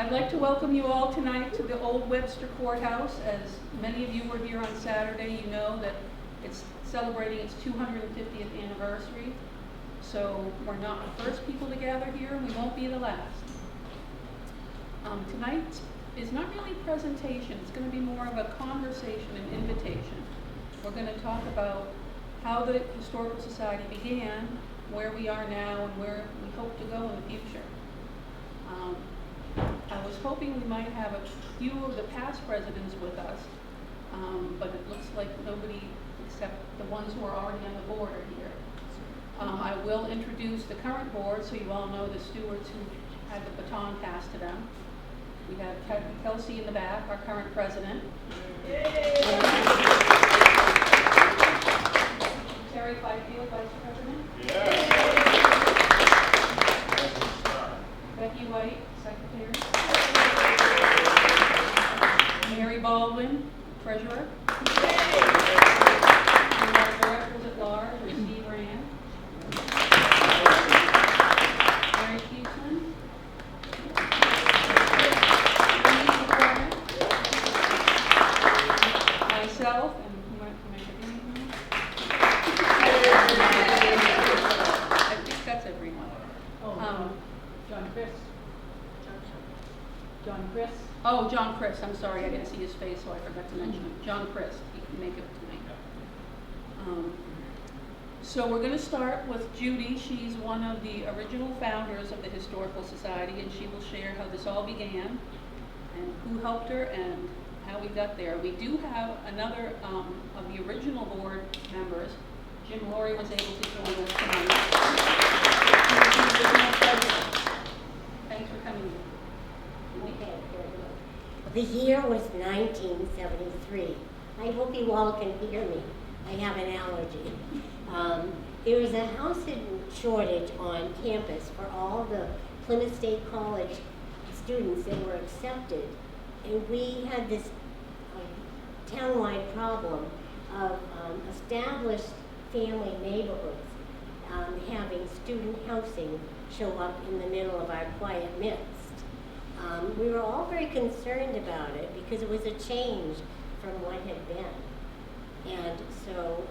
I'd like to welcome you all tonight to the Old Webster Courthouse. As many of you were here on Saturday, you know that it's celebrating its 250th anniversary. So we're not the first people to gather here, and we won't be the last. Tonight is not really a presentation. It's going to be more of a conversation, an invitation. We're going to talk about how the Historical Society began, where we are now, and where we hope to go in the future. I was hoping we might have a few of the past presidents with us, but it looks like nobody except the ones who are already on the board are here. I will introduce the current board so you all know the stewards who had the baton passed to them. We have Kelsey in the back, our current president. Yay! Terry Fifield, vice president. Yeah. Becky White, secretary. Mary Baldwin, treasurer. And our directors at large are Steve Rand. Mary Keachman. Myself, and who am I forgetting? I think that's everyone. John Chris. John Chris. Oh, John Chris. I'm sorry, I didn't see his face, so I forgot to mention him. John Chris. He can make it tonight. So we're going to start with Judy. She's one of the original founders of the Historical Society, and she will share how this all began and who helped her and how we got there. We do have another of the original board members. Jim Laurie was able to join us tonight. Thanks for coming. Okay. The year was 1973. I hope you all can hear me. I have an allergy. There was a housing shortage on campus for all the Plymouth State College students that were accepted. And we had this townwide problem of established family neighborhoods having student housing show up in the middle of our quiet midst. We were all very concerned about it because it was a change from what had been. And so,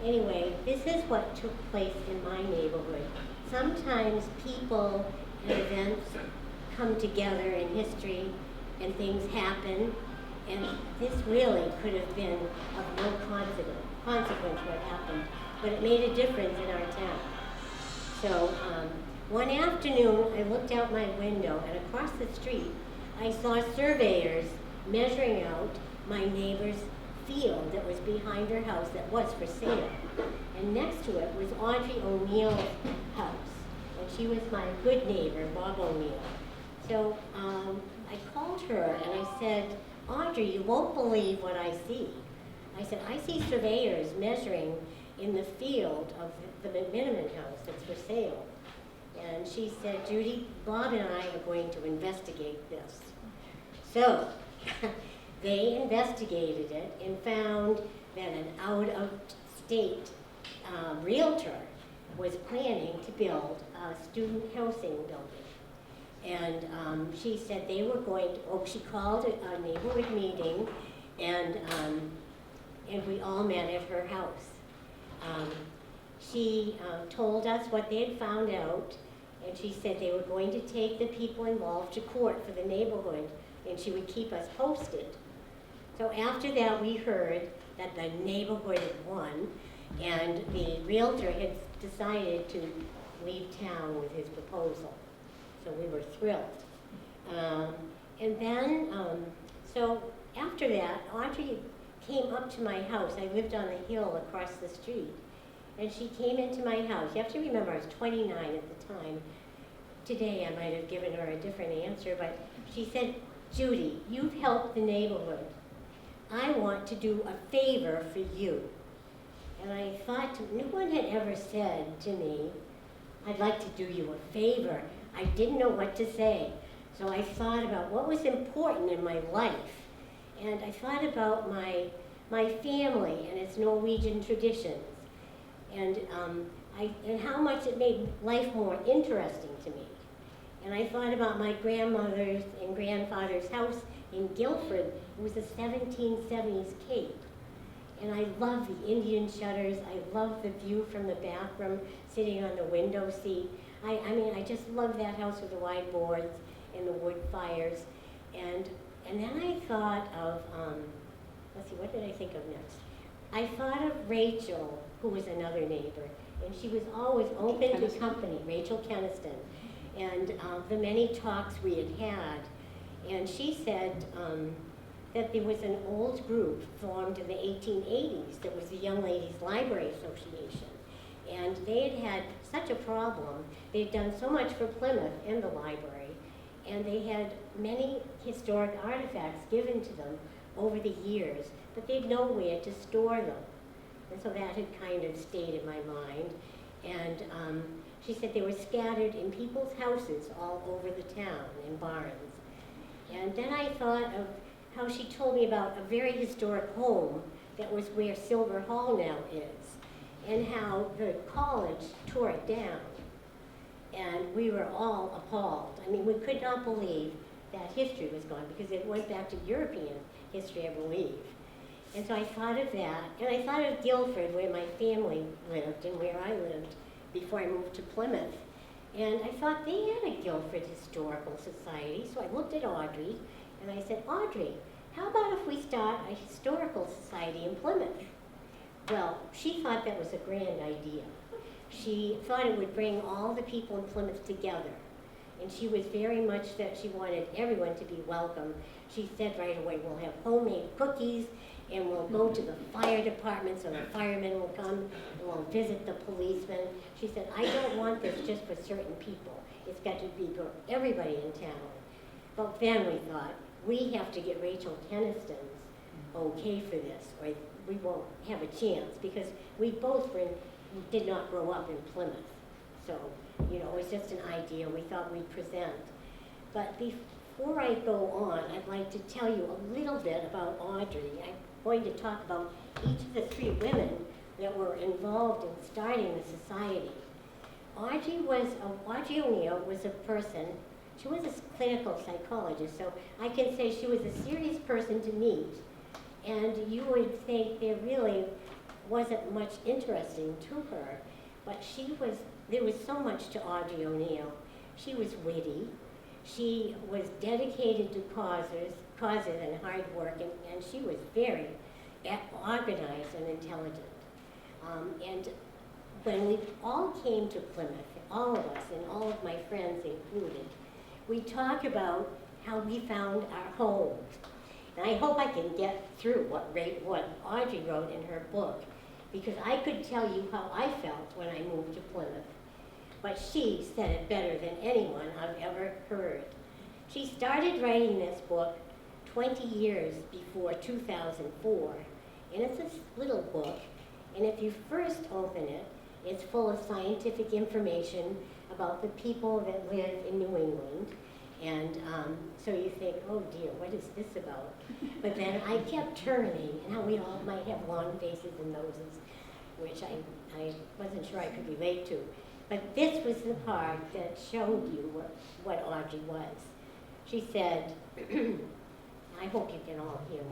anyway, this is what took place in my neighborhood. Sometimes people and events come together in history and things happen, and this really could have been of no consequence what happened, but it made a difference in our town. So one afternoon I looked out my window, and across the street I saw surveyors measuring out my neighbor's field that was behind her house that was for sale. And next to it was Audrey O'Neill's house, and she was my good neighbor, Bob O'Neill. So I called her and I said, Audrey, you won't believe what I see. I said, I see surveyors measuring in the field of the McMiniman house that's for sale. And she said, Judy, Bob and I are going to investigate this. So they investigated it and found that an out-of-state realtor was planning to build a student housing building. And she said they were going to, she called a neighborhood meeting, and we all met at her house. She told us what they had found out, and she said they were going to take the people involved to court for the neighborhood, and she would keep us posted. So after that, we heard that the neighborhood had won, and the realtor had decided to leave town with his proposal. So we were thrilled. And then, so after that, Audrey came up to my house. I lived on the hill across the street. And she came into my house. You have to remember, I was 29 at the time. Today, I might have given her a different answer, but she said, Judy, you've helped the neighborhood. I want to do a favor for you. And I thought, no one had ever said to me, I'd like to do you a favor. I didn't know what to say. So I thought about what was important in my life. And I thought about my family and its Norwegian traditions. And how much it made life more interesting to me. And I thought about my grandmother's and grandfather's house in Guilford. It was a 1770s cape. And I love the Indian shutters. I love the view from the bathroom, sitting on the window seat. I mean, I just love that house with the wide boards and the wood fires. And then I thought of, let's see, what did I think of next? I thought of Rachel, who was another neighbor, and she was always open to company, Rachel Keniston, and the many talks we had had. And she said that there was an old group formed in the 1880s that was the Young Ladies Library Association. And they had had such a problem. They had done so much for Plymouth and the library, and they had many historic artifacts given to them over the years, but they had nowhere to store them. And so that had kind of stayed in my mind. And she said they were scattered in people's houses all over the town, in barns. And then I thought of how she told me about a very historic home that was where Silver Hall now is, and how the college tore it down. And we were all appalled. I mean, we could not believe that history was gone, because it went back to European history, I believe. And so I thought of that, and I thought of Guilford, where my family lived and where I lived before I moved to Plymouth. And I thought they had a Guilford Historical Society, so I looked at Audrey, and I said, Audrey, how about if we start a historical society in Plymouth? Well, she thought that was a grand idea. She thought it would bring all the people in Plymouth together. And she was very much that she wanted everyone to be welcome. She said right away, we'll have homemade cookies, and we'll go to the fire department so the firemen will come, and we'll visit the policemen. She said, I don't want this just for certain people. It's got to be for everybody in town. But then we thought, we have to get Rachel Keniston's okay for this, or we won't have a chance, because we both did not grow up in Plymouth. So, you know, it was just an idea we thought we'd present. But before I go on, I'd like to tell you a little bit about Audrey. I'm going to talk about each of the three women that were involved in starting the society. Audrey O'Neill was a person, she was a clinical psychologist, so I can say she was a serious person to meet. And you would think there really wasn't much interesting to her, but there was so much to Audrey O'Neill. She was witty, she was dedicated to causes and hard work, and she was very organized and intelligent. And when we all came to Plymouth, all of us, and all of my friends included, we talked about how we found our homes. And I hope I can get through what Audrey wrote in her book, because I could tell you how I felt when I moved to Plymouth. But she said it better than anyone I've ever heard. She started writing this book 20 years before 2004, and it's a little book, and if you first open it, it's full of scientific information about the people that live in New England. And so you think, oh dear, what is this about? But then I kept turning, and how we all might have long faces and noses, which I wasn't sure I could relate to. But this was the part that showed you what Audrey was. She said, I hope you can all hear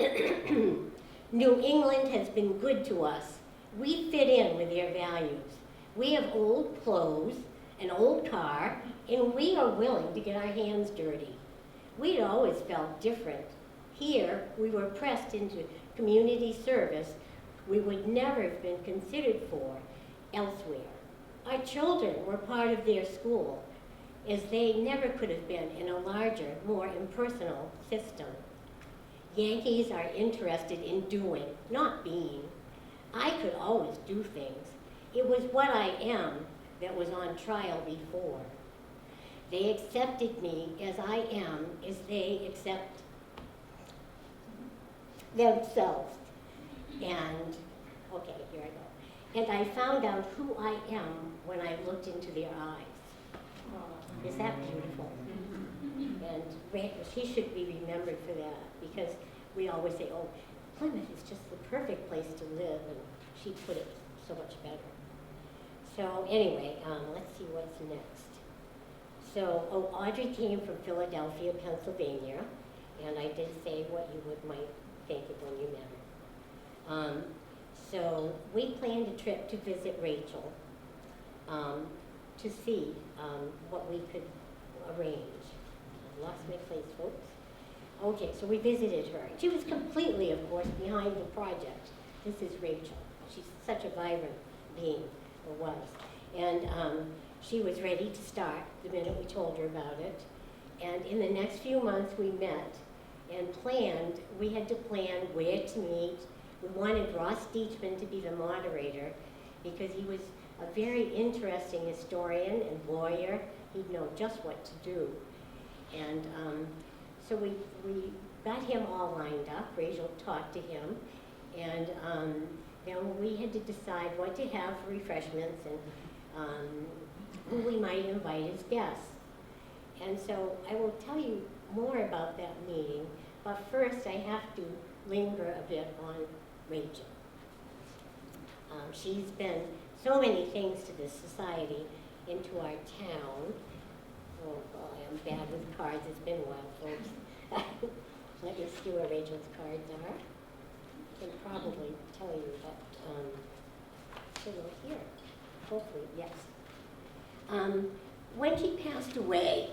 me. New England has been good to us. We fit in with their values. We have old clothes, an old car, and we are willing to get our hands dirty. We'd always felt different. Here, we were pressed into community service we would never have been considered for elsewhere. Our children were part of their school, as they never could have been in a larger, more impersonal system. Yankees are interested in doing, not being. I could always do things. It was what I am that was on trial before. They accepted me as I am, as they accept themselves. And, okay, here I go. And I found out who I am when I looked into their eyes. Is that beautiful? And she should be remembered for that, because we always say, oh, Plymouth is just the perfect place to live, and she put it so much better. So anyway, let's see what's next. So, Audrey came from Philadelphia, Pennsylvania, and I did say what you might think of when you met her. So we planned a trip to visit Rachel to see what we could arrange. I've lost my place, folks. Okay, so we visited her. She was completely, of course, behind the project. This is Rachel. She's such a vibrant being, or was. And she was ready to start the minute we told her about it. And in the next few months, we met and planned. We had to plan where to meet. We wanted Ross Deachman to be the moderator because he was a very interesting historian and lawyer. He'd know just what to do. And so we got him all lined up. Rachel talked to him. And then we had to decide what to have for refreshments and who we might invite as guests. And so I will tell you more about that meeting, but first I have to linger a bit on Rachel. She's been so many things to this society, into our town. Oh boy, I'm bad with cards. It's been a while, folks. Let me see where Rachel's cards are. I can probably tell you, but so they're here. Hopefully, yes. When she passed away,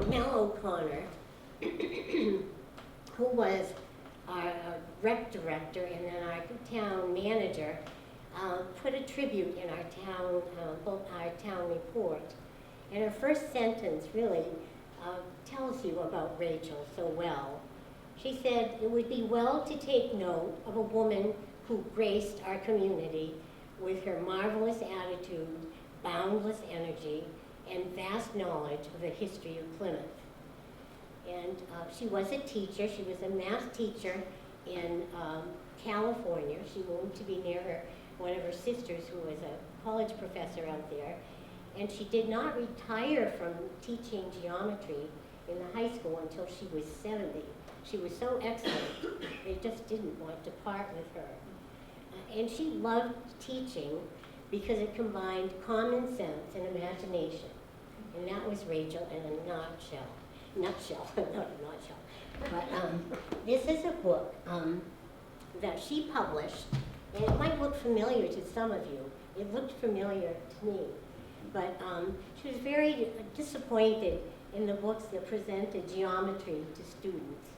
Mel O'Connor, who was our rec director and then our town manager, put a tribute in our town report. And her first sentence really tells you about Rachel so well. She said, "It would be well to take note of a woman who graced our community with her marvelous attitude, boundless energy, and vast knowledge of the history of Plymouth." And she was a teacher. She was a math teacher in California. She moved to be near one of her sisters who was a college professor out there. And she did not retire from teaching geometry in the high school until she was 70. She was so excellent, they just didn't want to part with her. And she loved teaching because it combined common sense and imagination. And that was Rachel in a nutshell. Not a nutshell. But this is a book that she published, and it might look familiar to some of you. It looked familiar to me. But she was very disappointed in the books that presented geometry to students.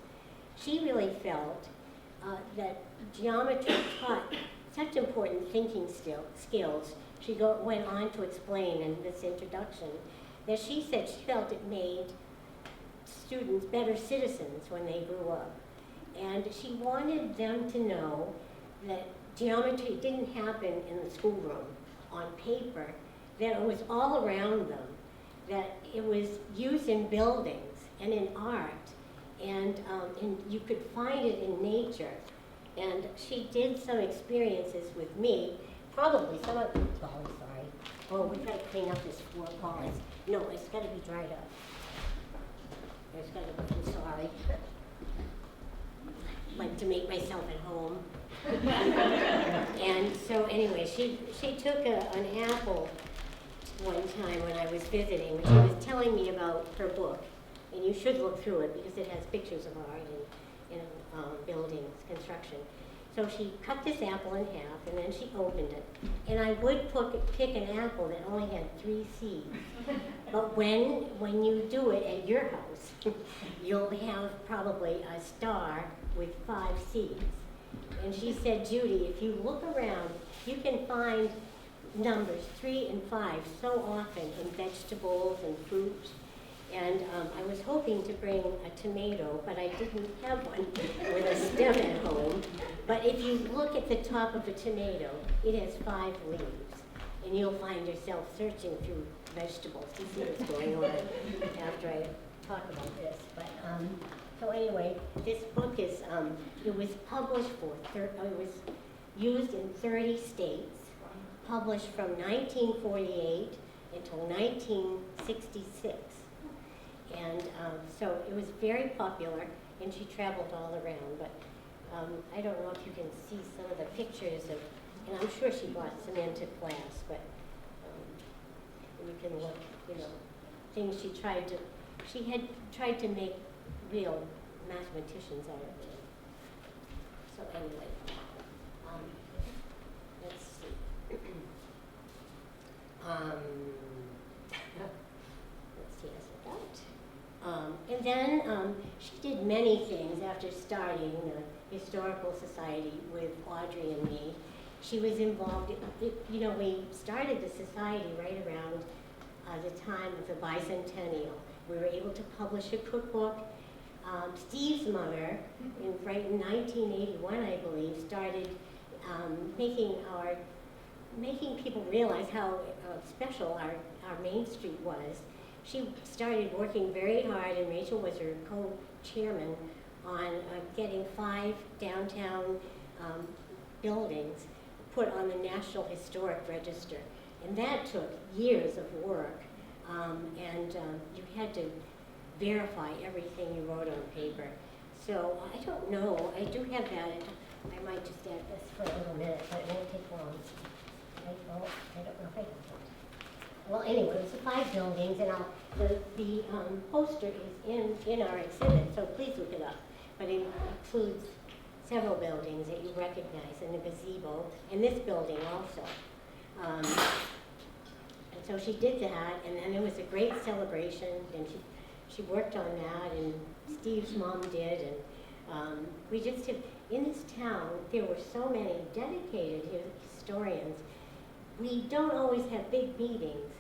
She really felt that geometry taught such important thinking skills. She went on to explain in this introduction that she said she felt it made students better citizens when they grew up. And she wanted them to know that geometry didn't happen in the schoolroom on paper, that it was all around them, that it was used in buildings and in art, and you could find it in nature. And she did some experiences with me, probably some of them, sorry. Oh, we've got to clean up this floor, Paul. No, it's got to be dried up. There's got to be, I'm sorry. Like to make myself at home. And so anyway, she took an apple one time when I was visiting, and she was telling me about her book. And you should look through it because it has pictures of art and buildings, construction. So she cut this apple in half, and then she opened it. And I would pick an apple that only had 3 seeds. But when you do it at your house, you'll have probably a star with 5 seeds. And she said, "Judy, if you look around, you can find numbers 3 and 5 so often in vegetables and fruit." And I was hoping to bring a tomato, but I didn't have one with a stem at home. But if you look at the top of a tomato, it has 5 leaves. And you'll find yourself searching through vegetables to see what's going on after I talk about this. But so anyway, this book is, it was published it was used in 30 states, published from 1948 until 1966. And so it was very popular, and she traveled all around. But I don't know if you can see some of the pictures of, and I'm sure she brought some into class, but you can look, things she had tried to make real mathematicians out of it. So anyway, let's see. Let's see, I forgot. And then she did many things after starting the Historical Society with Audrey and me. She was involved, we started the society right around the time of the bicentennial. We were able to publish a cookbook. Steve's mother, right in 1981, I believe, started making people realize how special our Main Street was. She started working very hard, and Rachel was her co-chairman, on getting 5 downtown buildings put on the National Historic Register. And that took years of work, and you had to verify everything you wrote on paper. So I don't know, I do have that. I might just add this for a little minute, but it won't take long. I don't know if I can. Well, anyway, it's 5 buildings, and the poster is in our exhibit, so please look it up. But it includes several buildings that you recognize, and a gazebo, and this building also. And so she did that, and then there was a great celebration, and she worked on that, and Steve's mom did, and we just have, in this town, there were so many dedicated historians. We don't always have big meetings,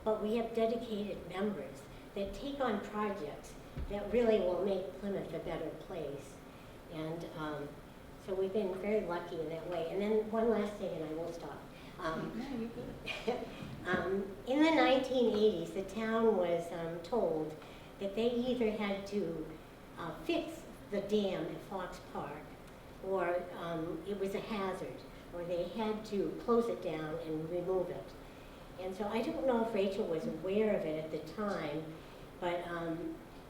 but we have dedicated members that take on projects that really will make Plymouth a better place. And so we've been very lucky in that way. And then one last thing, and I will stop. No, you're good. In the 1980s, the town was told that they either had to fix the dam at Fox Park, or it was a hazard, or they had to close it down and remove it. And so I don't know if Rachel was aware of it at the time, but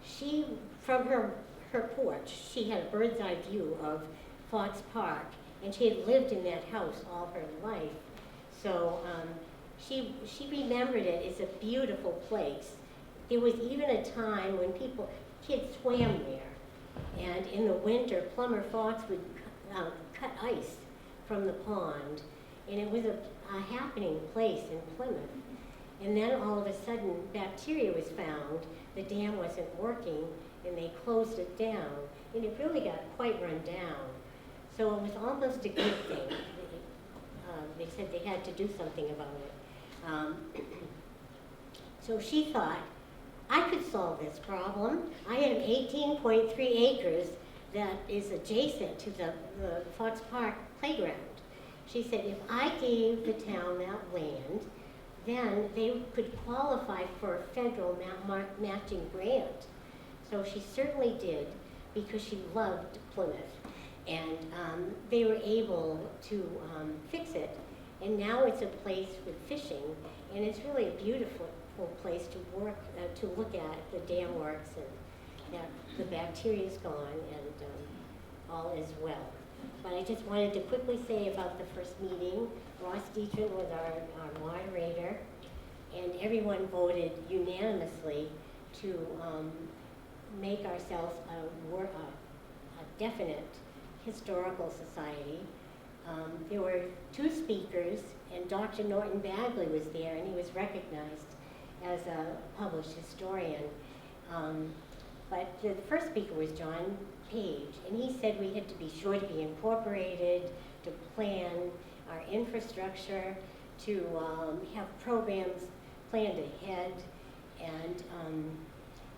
she, from her porch, she had a bird's eye view of Fox Park, and she had lived in that house all her life. So she remembered it as a beautiful place. There was even a time when kids swam there, and in the winter, Plumber Fox would cut ice from the pond, and it was a happening place in Plymouth. And then all of a sudden, bacteria was found, the dam wasn't working, and they closed it down, and it really got quite run down. So it was almost a good thing. They said they had to do something about it. So she thought, I could solve this problem. I have 18.3 acres that is adjacent to the Fox Park playground. She said, if I gave the town that land, then they could qualify for a federal matching grant. So she certainly did, because she loved Plymouth. And they were able to fix it, and now it's a place with fishing, and it's really a beautiful place to work, to look at. The dam works, and that the bacteria's gone, and all is well. But I just wanted to quickly say about the first meeting. Ross Dietrich was our moderator, and everyone voted unanimously to make ourselves a definite historical society. There were 2 speakers, and Dr. Norton Bagley was there, and he was recognized as a published historian. But the first speaker was John Page, and he said we had to be sure to be incorporated, to plan our infrastructure, to have programs planned ahead, and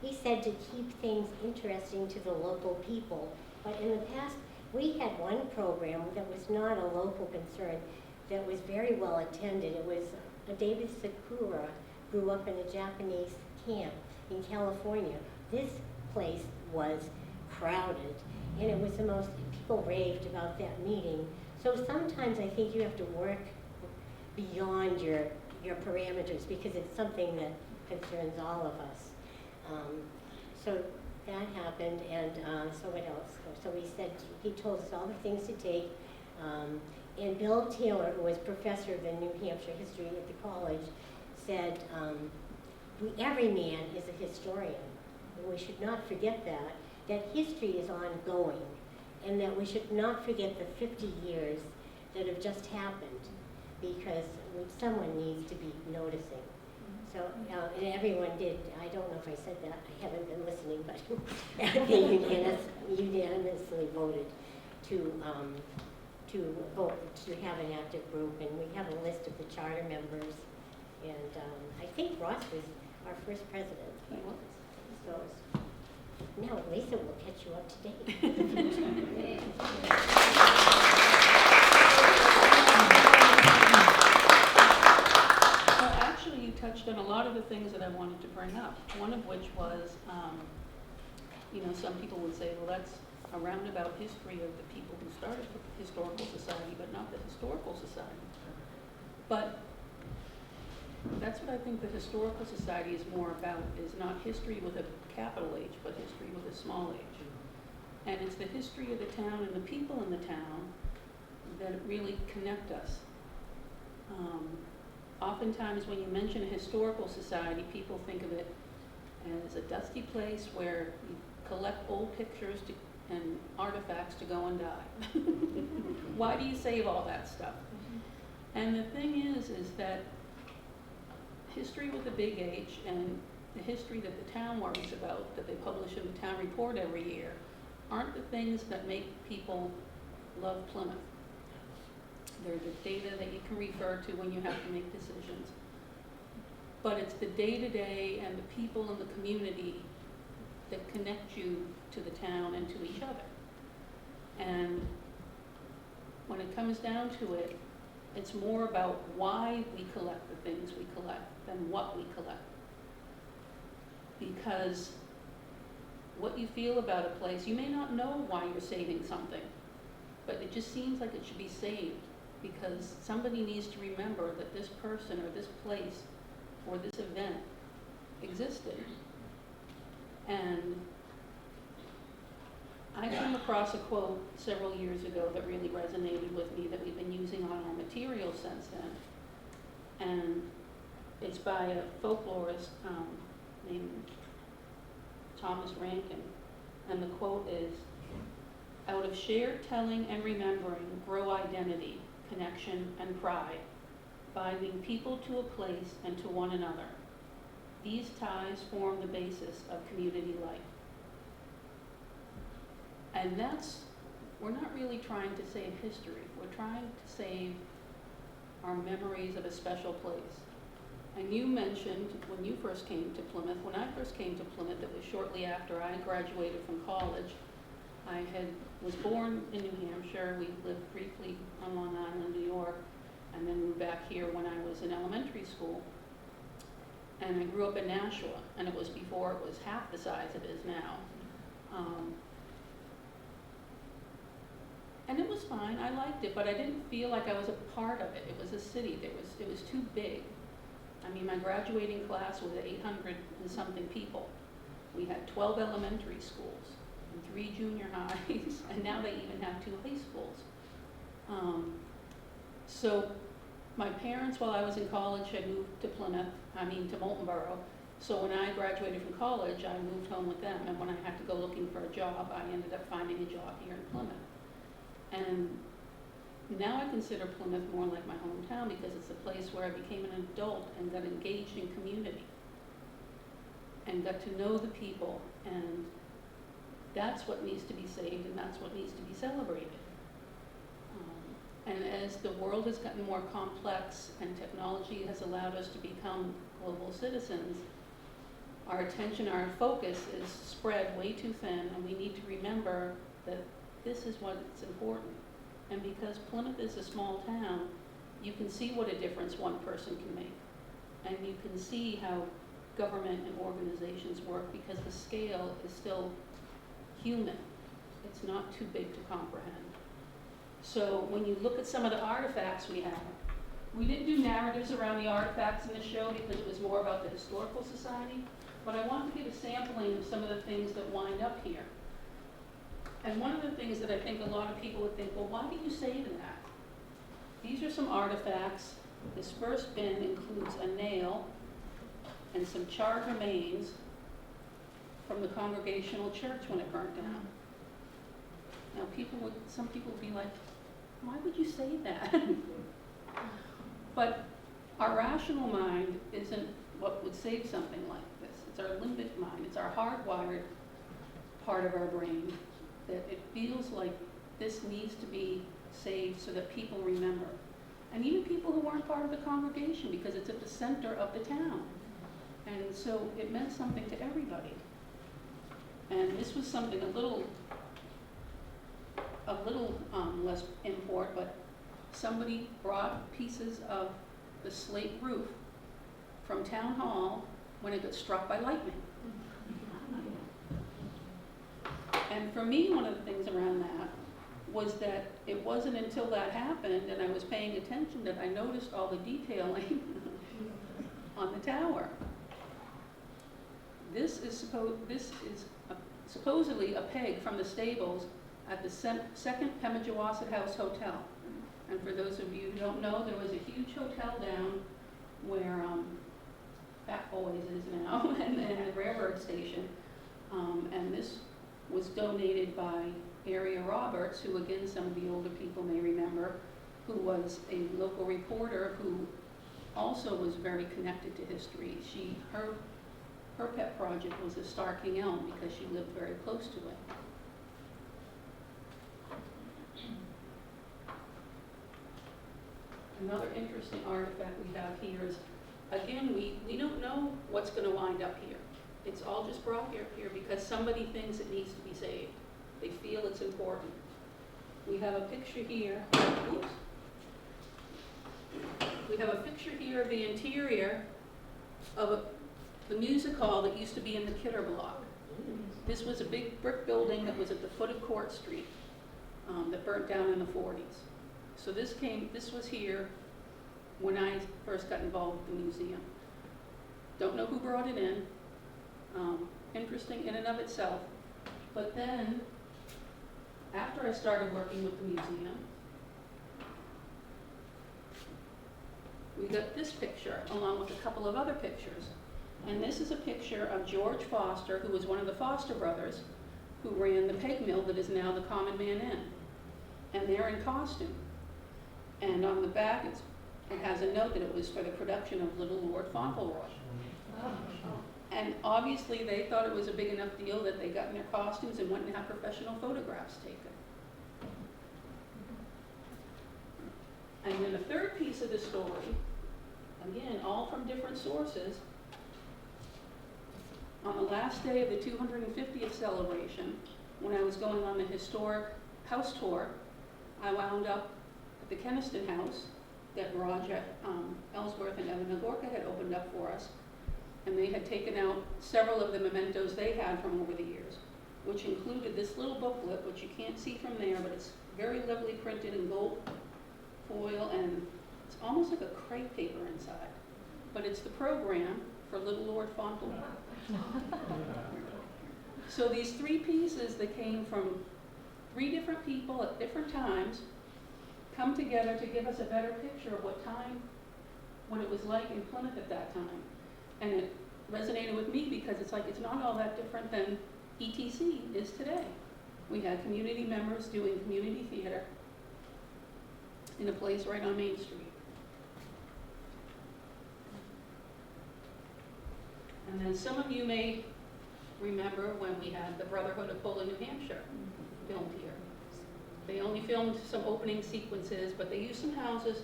he said to keep things interesting to the local people. But in the past, we had one program that was not a local concern that was very well attended. It was David Sakura grew up in a Japanese camp in California. This place was crowded, and it was the most, people raved about that meeting. So sometimes I think you have to work beyond your parameters, because it's something that concerns all of us. So that happened, and so what else? So he told us all the things to take. And Bill Taylor, who was professor of the New Hampshire history at the college, said every man is a historian. And we should not forget that history is ongoing, and that we should not forget the 50 years that have just happened, because someone needs to be noticing. So, and everyone did, I don't know if I said that, I haven't been listening, but they unanimously voted to have an active group, and we have a list of the charter members, and I think Ross was our first president. So now Lisa will catch you up to date. Well, actually, you touched on a lot of the things that I wanted to bring up, one of which was, some people would say, well, that's a roundabout history of the people who started the Historical Society, but not the Historical Society. But that's what I think the Historical Society is more about, is not history with a capital H, but history with a small h. And it's the history of the town and the people in the town that really connect us. Oftentimes when you mention a historical society, people think of it as a dusty place where you collect old pictures and artifacts to go and die. Why do you save all that stuff? And the thing is that history with a big H and the history that the town worries about, that they publish in the town report every year, aren't the things that make people love Plymouth. They're the data that you can refer to when you have to make decisions. But it's the day-to-day and the people in the community that connect you to the town and to each other. And when it comes down to it, it's more about why we collect the things we collect than what we collect. Because what you feel about a place, you may not know why you're saving something, but it just seems like it should be saved because somebody needs to remember that this person or this place or this event existed. And I came across a quote several years ago that really resonated with me that we've been using on our materials since then. And it's by a folklorist named Thomas Rankin. And the quote is, "Out of shared telling and remembering grow identity, connection, and pride, binding people to a place and to one another. These ties form the basis of community life." And we're not really trying to save history. We're trying to save our memories of a special place. And you mentioned when you first came to Plymouth, when I first came to Plymouth, it was shortly after I graduated from college. I was born in New Hampshire. We lived briefly on Long Island, New York, and then moved back here when I was in elementary school. And I grew up in Nashua, and it was before it was half the size it is now. And it was fine, I liked it, but I didn't feel like I was a part of it. It was a city, it was too big. I mean, my graduating class was 800 and something people. We had 12 elementary schools and 3 junior highs, and now they even have 2 high schools. So my parents, while I was in college, had moved to to Moultonborough. So when I graduated from college, I moved home with them, and when I had to go looking for a job, I ended up finding a job here in Plymouth. And now I consider Plymouth more like my hometown because it's a place where I became an adult and got engaged in community and got to know the people, and that's what needs to be saved and that's what needs to be celebrated. And as the world has gotten more complex and technology has allowed us to become global citizens, our attention, our focus is spread way too thin, and we need to remember that this is what's important. And because Plymouth is a small town, you can see what a difference one person can make. And you can see how government and organizations work because the scale is still human. It's not too big to comprehend. So when you look at some of the artifacts we have, we didn't do narratives around the artifacts in the show because it was more about the Historical Society, but I wanted to give a sampling of some of the things that wind up here. And one of the things that I think a lot of people would think, well, why do you save that? These are some artifacts. This first bin includes a nail and some charred remains from the Congregational Church when it burnt down. Now some people would be like, why would you say that? But our rational mind isn't what would save something like this. It's our limbic mind, it's our hardwired part of our brain that it feels like this needs to be saved so that people remember. And even people who weren't part of the congregation, because it's at the center of the town. And so it meant something to everybody. And this was something a little less import, but somebody brought pieces of the slate roof from town hall when it got struck by lightning. And for me, one of the things around that was that it wasn't until that happened and I was paying attention that I noticed all the detailing on the tower. This is supposedly a peg from the stables at the second Pemigewasset House Hotel. And for those of you who don't know, there was a huge hotel down where Fat Boys is now, and the railroad station. And this was donated by Area Roberts, who again some of the older people may remember, who was a local reporter who also was very connected to history. Her pet project was the Star King Elm because she lived very close to it. Another interesting artifact we have here is, again, we don't know what's going to wind up here. It's all just brought here because somebody thinks it needs to be saved. They feel it's important. We have a picture here. Oops. We have a picture here of the interior of the music hall that used to be in the Kidder block. This was a big brick building that was at the foot of Court Street that burnt down in the 40s. So this was here when I first got involved with the museum. Don't know who brought it in. Interesting in and of itself. But then, after I started working with the museum, we got this picture along with a couple of other pictures. And this is a picture of George Foster, who was one of the Foster brothers, who ran the peg mill that is now the Common Man Inn. And they're in costume. And on the back, it has a note that it was for the production of Little Lord Fauntleroy. And obviously they thought it was a big enough deal that they got in their costumes and went and had professional photographs taken. And then the third piece of the story, again, all from different sources, on the last day of the 250th celebration, when I was going on the historic house tour, I wound up at the Keniston House that Roger Ellsworth and Evan Nagorka had opened up for us. And they had taken out several of the mementos they had from over the years, which included this little booklet, which you can't see from there, but it's very lovely printed in gold foil, and it's almost like a crepe paper inside. But it's the program for Little Lord Fauntleroy. So these three pieces that came from three different people at different times come together to give us a better picture of what it was like in Plymouth at that time. And it resonated with me because it's like, it's not all that different than ETC is today. We had community members doing community theater in a place right on Main Street. And then some of you may remember when we had the Brotherhood of Poland, New Hampshire filmed here. They only filmed some opening sequences, but they used some houses.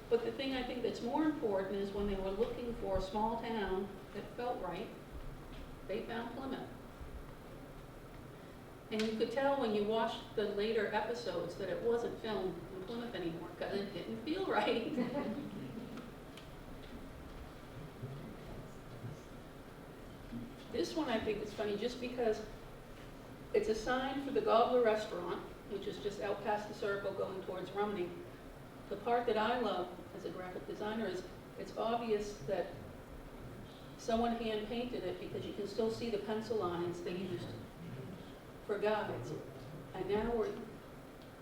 But the thing I think that's more important is when they were looking for a small town that felt right, they found Plymouth. And you could tell when you watched the later episodes that it wasn't filmed in Plymouth anymore because it didn't feel right. This one I think is funny just because it's a sign for the Gobbler Restaurant, which is just out past the circle going towards Rumney. The part that I love as a graphic designer is it's obvious that someone hand painted it because you can still see the pencil lines they used for guides. And now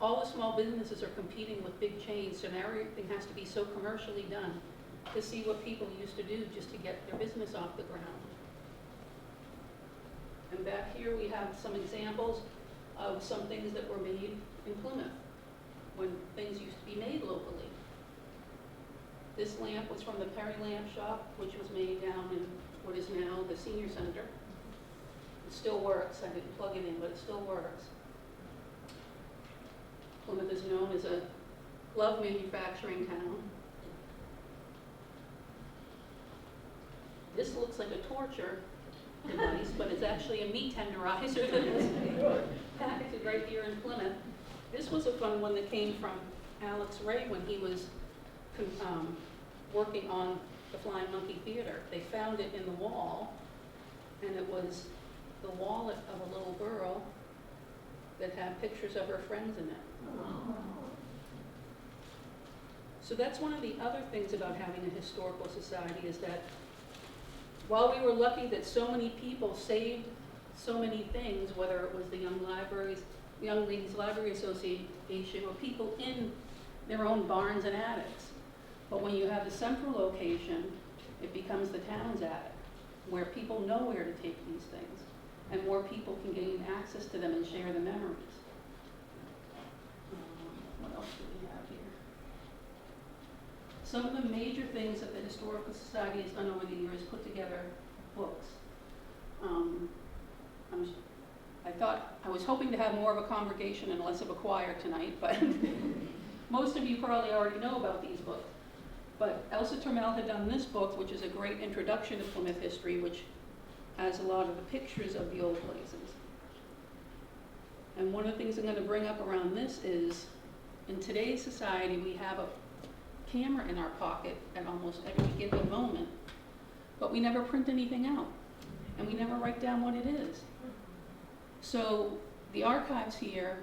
all the small businesses are competing with big chains, so now everything has to be so commercially done. to see what people used to do just to get their business off the ground. And back here we have some examples of some things that were made in Plymouth when things used to be made locally. This lamp was from the Perry Lamp Shop, which was made down in what is now the Senior Center. It still works. I didn't plug it in, but it still works. Plymouth is known as a glove manufacturing town. This looks like a torture device, but it's actually a meat tenderizer that is packaged right here in Plymouth. This was a fun one that came from Alex Ray when he was working on the Flying Monkey Theater. They found it in the wall, and it was the wallet of a little girl that had pictures of her friends in it. So that's one of the other things about having a historical society, is that while we were lucky that so many people saved so many things, whether it was the Young Ladies Library Association, or people in their own barns and attics, but when you have the central location, it becomes the town's attic, where people know where to take these things, and more people can gain access to them and share the memories. What else do we have here? Some of the major things that the Historical Society has done over the years, put together books. I was hoping to have more of a congregation and less of a choir tonight, but most of you probably already know about these books. But Elsa Turmel had done this book, which is a great introduction to Plymouth history, which has a lot of the pictures of the old places. And one of the things I'm going to bring up around this is, in today's society, we have a camera in our pocket at almost every given moment, but we never print anything out, and we never write down what it is. So the archives here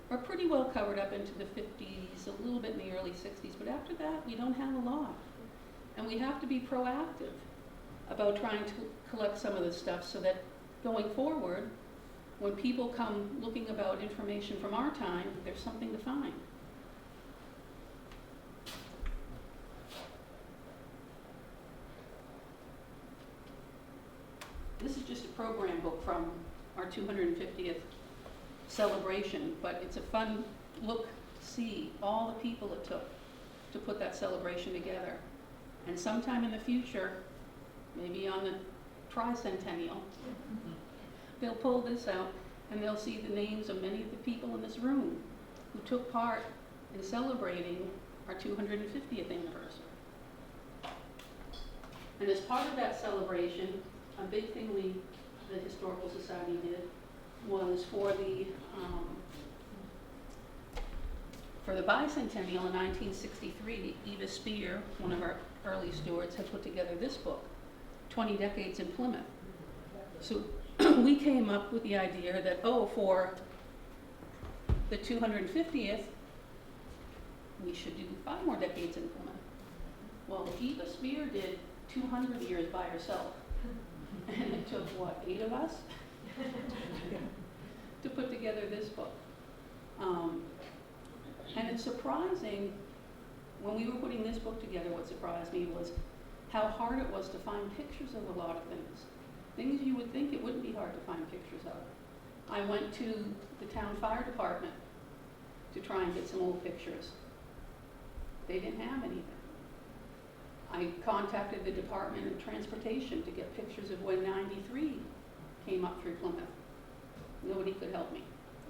are pretty well covered up into the 50s, a little bit in the early 60s, but after that we don't have a lot. And we have to be proactive about trying to collect some of this stuff so that going forward, when people come looking about information from our time, there's something to find. This is just a program book from our 250th celebration, but it's a fun look, see all the people it took to put that celebration together. And sometime in the future, maybe on the tricentennial, they'll pull this out and they'll see the names of many of the people in this room who took part in celebrating our 250th anniversary. And as part of that celebration, a big thing the Historical Society did was for the bicentennial in 1963, Eva Spear, one of our early stewards, had put together this book, 20 Decades in Plymouth. So we came up with the idea that, for the 250th, we should do 5 more decades in Plymouth. Well, Eva Spear did 200 years by herself. And it took, 8 of us to put together this book. And it's surprising, when we were putting this book together, what surprised me was how hard it was to find pictures of a lot of things. Things you would think it wouldn't be hard to find pictures of. I went to the town fire department to try and get some old pictures. They didn't have anything. I contacted the Department of Transportation to get pictures of when 93 came up through Plymouth. Nobody could help me,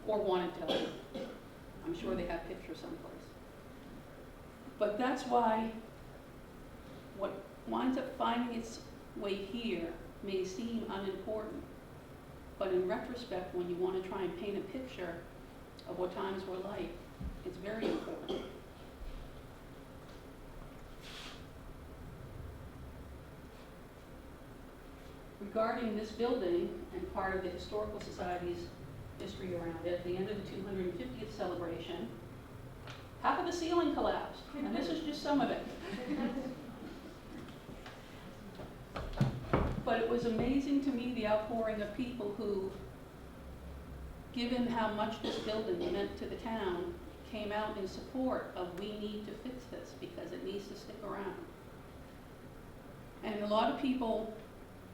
or wanted to help me. I'm sure they have pictures someplace. But that's why what winds up finding its way here may seem unimportant, but in retrospect, when you want to try and paint a picture of what times were like, it's very important. Regarding this building and part of the Historical Society's history around it, at the end of the 250th celebration, half of the ceiling collapsed, and this is just some of it. But it was amazing to me, the outpouring of people who, given how much this building meant to the town, came out in support of we need to fix this because it needs to stick around. And a lot of people,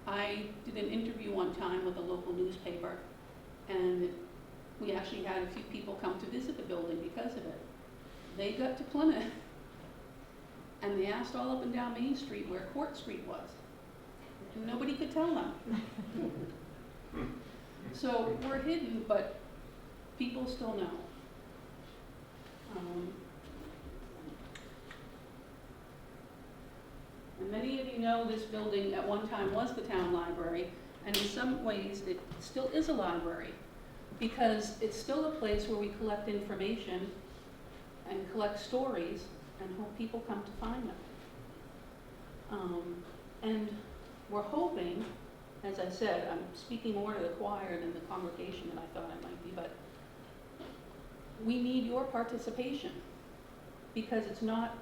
I did an interview one time with a local newspaper, and we actually had a few people come to visit the building because of it. They got to Plymouth, and they asked all up and down Main Street where Court Street was. And nobody could tell them. So we're hidden, but people still know. And many of you know this building at one time was the town library, and in some ways it still is a library, because it's still a place where we collect information and collect stories and hope people come to find them. And we're hoping, as I said, I'm speaking more to the choir than the congregation than I thought I might be, but we need your participation, because it's not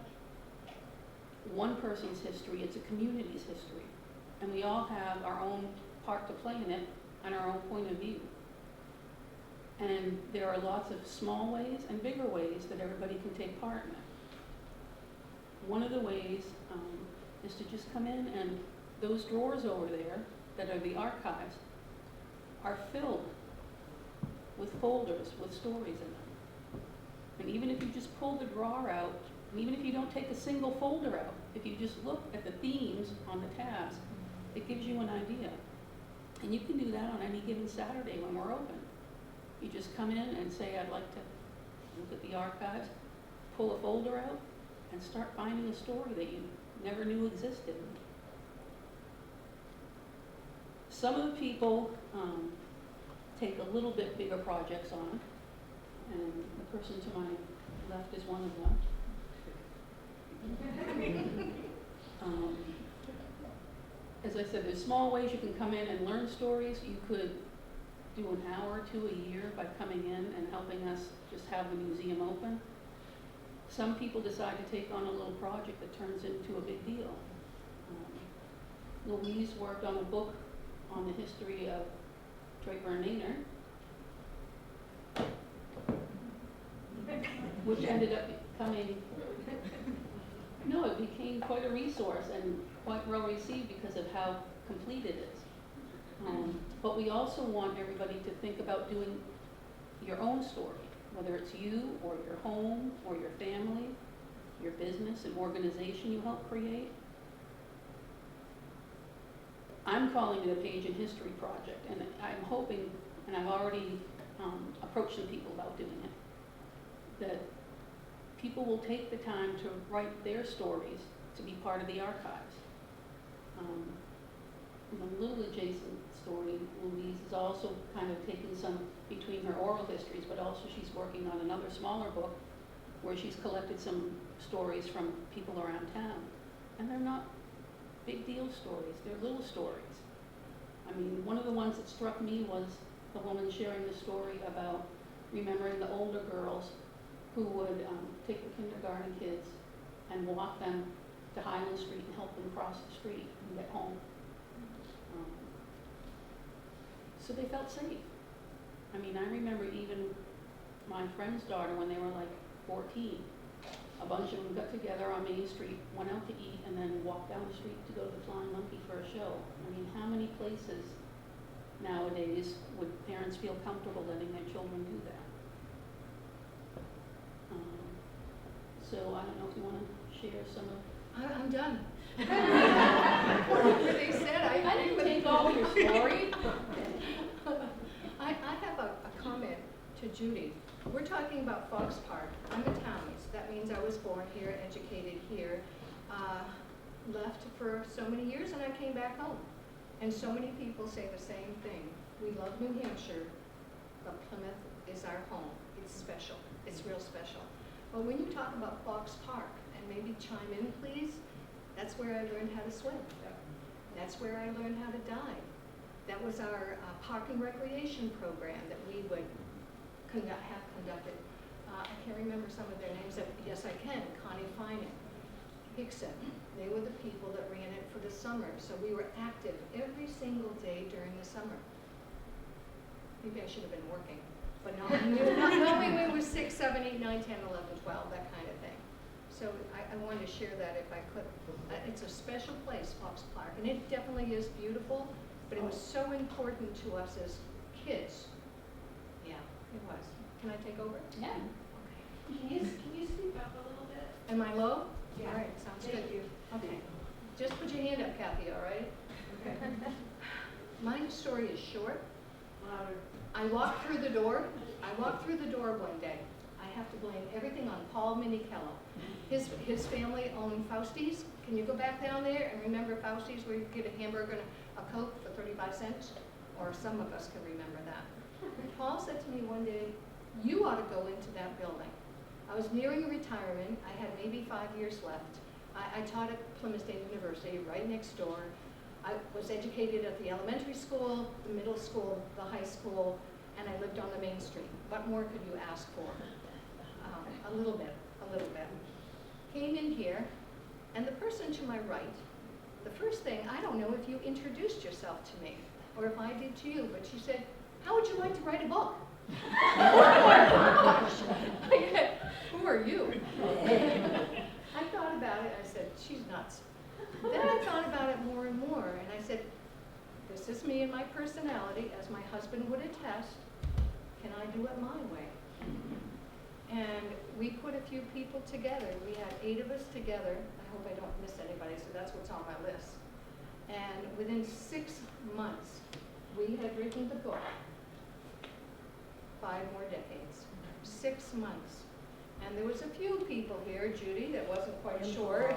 one person's history, it's a community's history. And we all have our own part to play in it and our own point of view. And there are lots of small ways and bigger ways that everybody can take part in it. One of the ways is to just come in, and those drawers over there that are the archives are filled with folders with stories in them. And even if you just pull the drawer out, and even if you don't take a single folder out, if you just look at the themes on the tabs, it gives you an idea. And you can do that on any given Saturday when we're open. You just come in and say, I'd like to look at the archives, pull a folder out, and start finding a story that you never knew existed. Some of the people take a little bit bigger projects on, and the person to my left is one of them. As I said, there's small ways you can come in and learn stories. You could do an hour or two a year by coming in and helping us just have the museum open. Some people decide to take on a little project that turns into a big deal. Louise worked on a book on the history of Draper and Maynard, which ended up becoming, no, it became quite a resource and quite well received because of how complete it is. But we also want everybody to think about doing your own story, whether it's you or your home or your family, your business and organization you help create. I'm calling it a Page in History project, and I'm hoping, and I've already approached some people about doing it, that people will take the time to write their stories to be part of the archives. The little adjacent story, Louise is also kind of taking some between her oral histories, but also she's working on another smaller book where she's collected some stories from people around town. And they're not big deal stories, they're little stories. I mean, one of the ones that struck me was the woman sharing the story about remembering the older girls who would take the kindergarten kids and walk them to Highland Street and help them cross the street and get home. So they felt safe. I mean, I remember even my friend's daughter when they were like 14. A bunch of them got together on Main Street, went out to eat, and then walked down the street to go to the Flying Monkey for a show. I mean, how many places nowadays would parents feel comfortable letting their children do that? So I don't know if you want to share some of... I'm done. Whatever they said, I didn't take all your story. I have a comment to Judy. We're talking about Fox Park. I'm a townie, so that means I was born here, educated here, left for so many years, and I came back home. And so many people say the same thing. We love New Hampshire, but Plymouth is our home. It's special. It's real special. But when you talk about Fox Park, and maybe chime in, please, that's where I learned how to swim. That's where I learned how to dive. That was our park and recreation program that we would have conducted. I can't remember some of their names. Yes, I can. Connie Finan, Hickson. They were the people that ran it for the summer. So we were active every single day during the summer. Maybe I should have been working. but not knowing we were 6, 7, 8, 9, 10, 11, 12, that kind of thing. So I wanted to share that if I could. It's a special place, Fox Park, and it definitely is beautiful, but it was so important to us as kids. Yeah, it was. Can I take over? Yeah. Okay. Can you speak up a little bit? Am I low? Yeah. All right, sounds good. Thank you. Okay. Just put your hand up, Kathy, all right? Okay. My story is short. Louder. I walked through the door one day. I have to blame everything on Paul Minicello. His family owned Fausti's. Can you go back down there and remember Fausti's where you could get a hamburger and a Coke for 35 cents? Or some of us can remember that. Paul said to me one day, you ought to go into that building. I was nearing retirement. I had maybe 5 years left. I taught at Plymouth State University, right next door. I was educated at the elementary school, the middle school, the high school, and I lived on the main street. What more could you ask for? A little bit. Came in here, and the person to my right, the first thing, I don't know if you introduced yourself to me, or if I did to you, but she said, how would you like to write a book? Who are you? I thought about it, I said, she's nuts. Then I thought about it more and more, and I said, this is me and my personality, as my husband would attest. Can I do it my way? And we put a few people together. We had 8 of us together. I hope I don't miss anybody, so that's what's on my list. And within 6 months, we had written the book, 5 more decades. 6 months. And there was a few people here, Judy, that wasn't quite sure.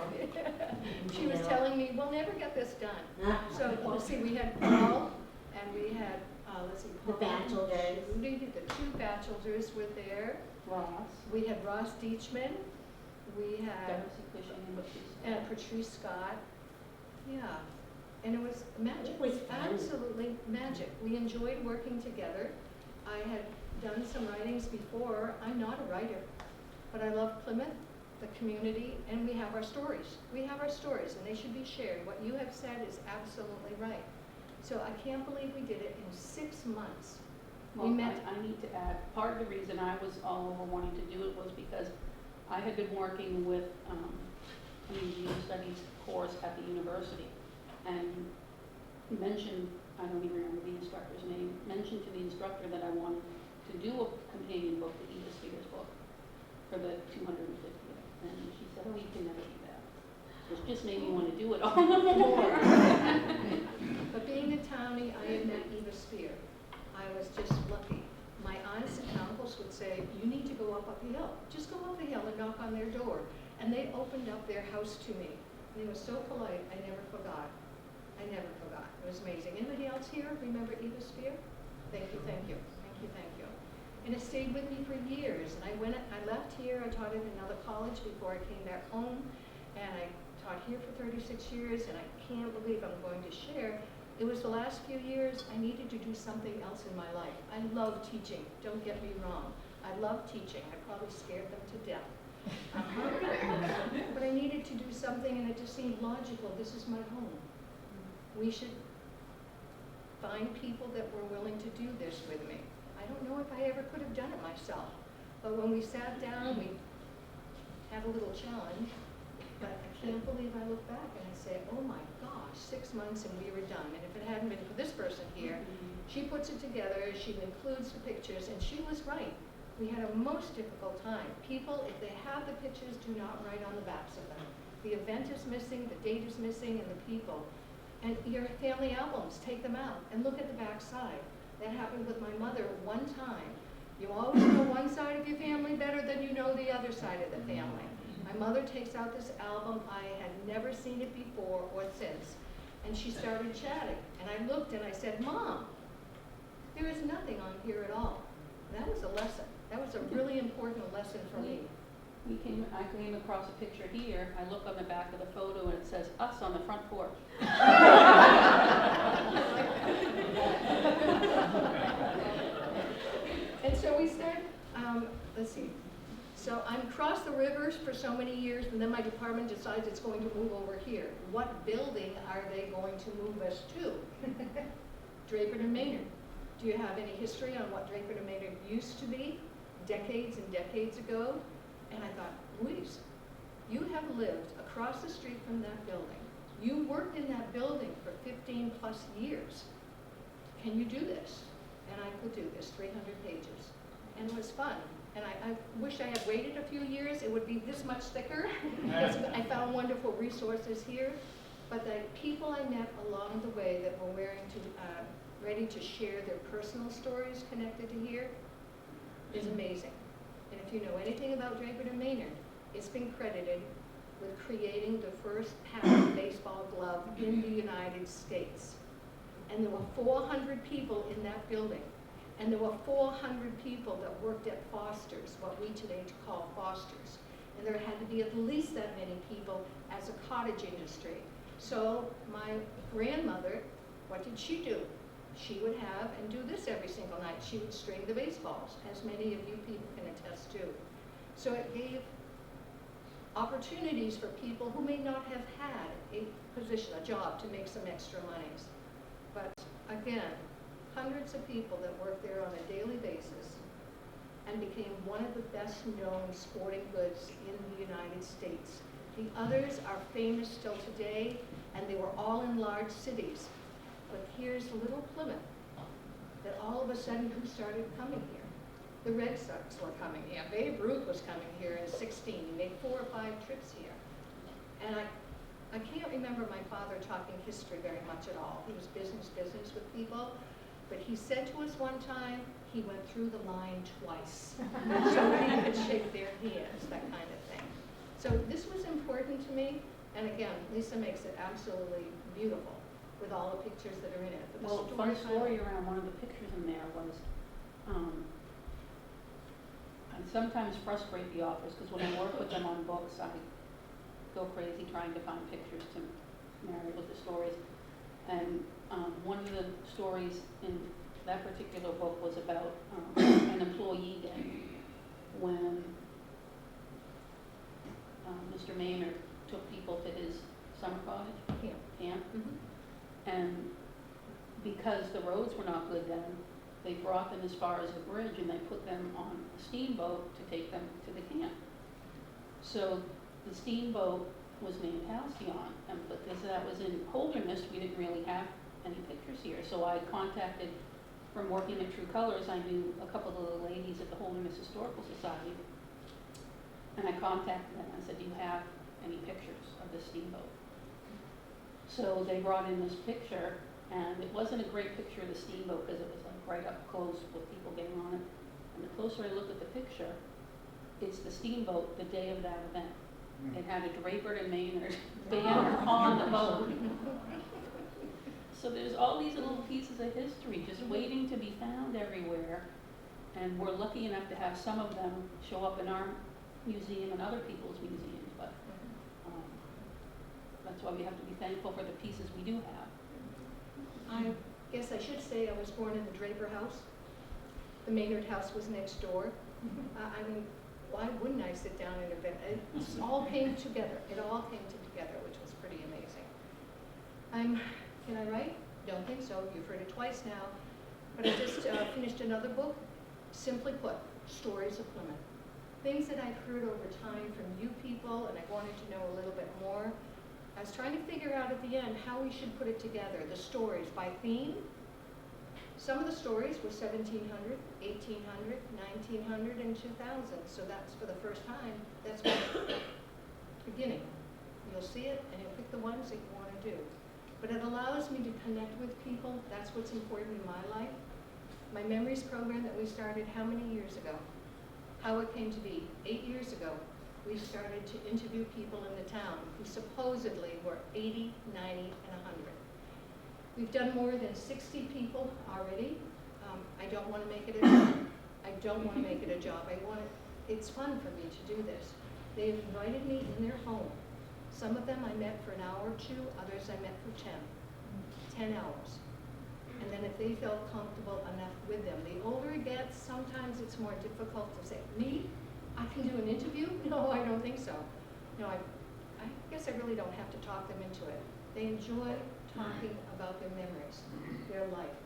She was telling me, we'll never get this done. So you see, we had Paul, and we had, let's see, The Paul, bachelors. Judy, the 2 bachelors were there. Ross. We had Ross Deachman. We had Darcy Cushing and Patrice Scott. Yeah. And it was magic. It was fun. Absolutely magic. We enjoyed working together. I had done some writings before. I'm not a writer, but I love Plymouth, the community, and we have our stories. We have our stories, and they should be shared. What you have said is absolutely right. So I can't believe we did it in 6 months. Well, We met. I need to add, part of the reason I was all over wanting to do it was because I had been working with Museum Studies course at the university, and mentioned, I don't even remember the instructor's name, mentioned to the instructor that I wanted to do a companion book to Edith Spears' book for the 250th, and she said, oh, you can never do that. It just made me want to do it all the more. But being a townie, I had met Eva Spear. I was just lucky. My aunts and uncles would say, you need to go up the hill. Just go up the hill and knock on their door. And they opened up their house to me. And they were so polite, I never forgot. I never forgot. It was amazing. Anybody else here remember Eva Spear? Thank you, thank you. Thank you, thank you. And it stayed with me for years. And I left here, I taught at another college before I came back home. And I taught here for 36 years, and I can't believe I'm going to share. It was the last few years I needed to do something else in my life. I love teaching, don't get me wrong. I love teaching. I probably scared them to death. But I needed to do something, and it just seemed logical. This is my home. We should find people that were willing to do this with me. I don't know if I ever could have done it myself. But when we sat down, we had a little challenge. But I can't believe I look back and I say, oh my gosh, 6 months and we were done. And if it hadn't been for this person here, she puts it together, she includes the pictures, and she was right. We had a most difficult time. People, if they have the pictures, do not write on the backs of them. The event is missing, the date is missing, and the people. And your family albums, take them out and look at the back side. That happened with my mother one time. You always know one side of your family better than you know the other side of the family. My mother takes out this album. I had never seen it before or since. And she started chatting. And I looked and I said, Mom, there is nothing on here at all. That was a lesson. That was a really important lesson for me. I came across a picture here. I look on the back of the photo and it says, us on the front porch. And so we started, let's see. So I'm across the rivers for so many years, and then my department decides it's going to move over here. What building are they going to move us to? Draper and Maynard. Do you have any history on what Draper and Maynard used to be decades and decades ago? And I thought, Louise, you have lived across the street from that building. You worked in that building for 15 plus years. Can you do this? And I could do this, 300 pages. And it was fun. And I wish I had waited a few years. It would be this much thicker. I found wonderful resources here. But the people I met along the way that were ready to share their personal stories connected to here is amazing. And if you know anything about Draper and Maynard, it's been credited with creating the first patent baseball glove in the United States. And there were 400 people in that building. And there were 400 people that worked at Foster's, what we today call Foster's. And there had to be at least that many people as a cottage industry. So my grandmother, what did she do? She would have and do this every single night. She would string the baseballs, as many of you people can attest to. So it gave opportunities for people who may not have had a position, a job to make some extra monies. But again, hundreds of people that worked there on a daily basis and became one of the best known sporting goods in the United States. The others are famous still today, and they were all in large cities. But here's little Plymouth, that all of a sudden who started coming here? The Red Sox were coming here. Babe Ruth was coming here in '16. He made 4 or 5 trips here. And I can't remember my father talking history very much at all. He was business with people. But he said to us one time, he went through the line twice. So he could shake their hands, that kind of thing. So this was important to me. And again, Lisa makes it absolutely beautiful with all the pictures that are in it. But the Well, fun story around one of the pictures in there was, I sometimes frustrate the authors, because when I work with them on books, I go crazy trying to find pictures to marry with the stories. And one of the stories in that particular book was about an employee day when Mr. Maynard took people to his summer cottage camp. And because the roads were not good then, they brought them as far as the bridge and they put them on a steamboat to take them to the camp. So the steamboat was named Halcyon, and because that was in Holderness, we didn't really have any pictures here. So I contacted, from working at True Colors, I knew a couple of the ladies at the Holderness Historical Society, and I contacted them. I said, do you have any pictures of the steamboat? So they brought in this picture, and it wasn't a great picture of the steamboat because it was like right up close with people getting on it. And the closer I looked at the picture, it's the steamboat the day of that event. It had a Draper and Maynard banner on the boat. So there's all these little pieces of history just waiting to be found everywhere. And we're lucky enough to have some of them show up in our museum and other people's museums. But that's why we have to be thankful for the pieces we do have. I guess I should say I was born in the Draper house. The Maynard house was next door. I mean, why wouldn't I sit down and event? It all came together. It all came together, which was pretty amazing. Can I write? Don't think so. You've heard it twice now. But I just finished another book, simply put, Stories of Plymouth. Things that I've heard over time from you people, and I wanted to know a little bit more. I was trying to figure out at the end how we should put it together, the stories by theme. Some of the stories were 1700, 1800, 1900, and 2000, so that's for the first time. That's the beginning. You'll see it, and you'll pick the ones that you want to do. But it allows me to connect with people. That's what's important in my life. My memories program that we started how many years ago? How it came to be. 8 years ago, we started to interview people in the town who supposedly were 80, 90, and 100. We've done more than 60 people already. I don't want to make it a job. I don't want to make it a job. It's fun for me to do this. They've invited me in their home. Some of them I met for an hour or two, others I met for 10 hours. And then if they felt comfortable enough with them. The older it gets, sometimes it's more difficult to say, me? I can do an interview? No, I don't think so. No, I guess I really don't have to talk them into it. They enjoy talking about their memories, their life,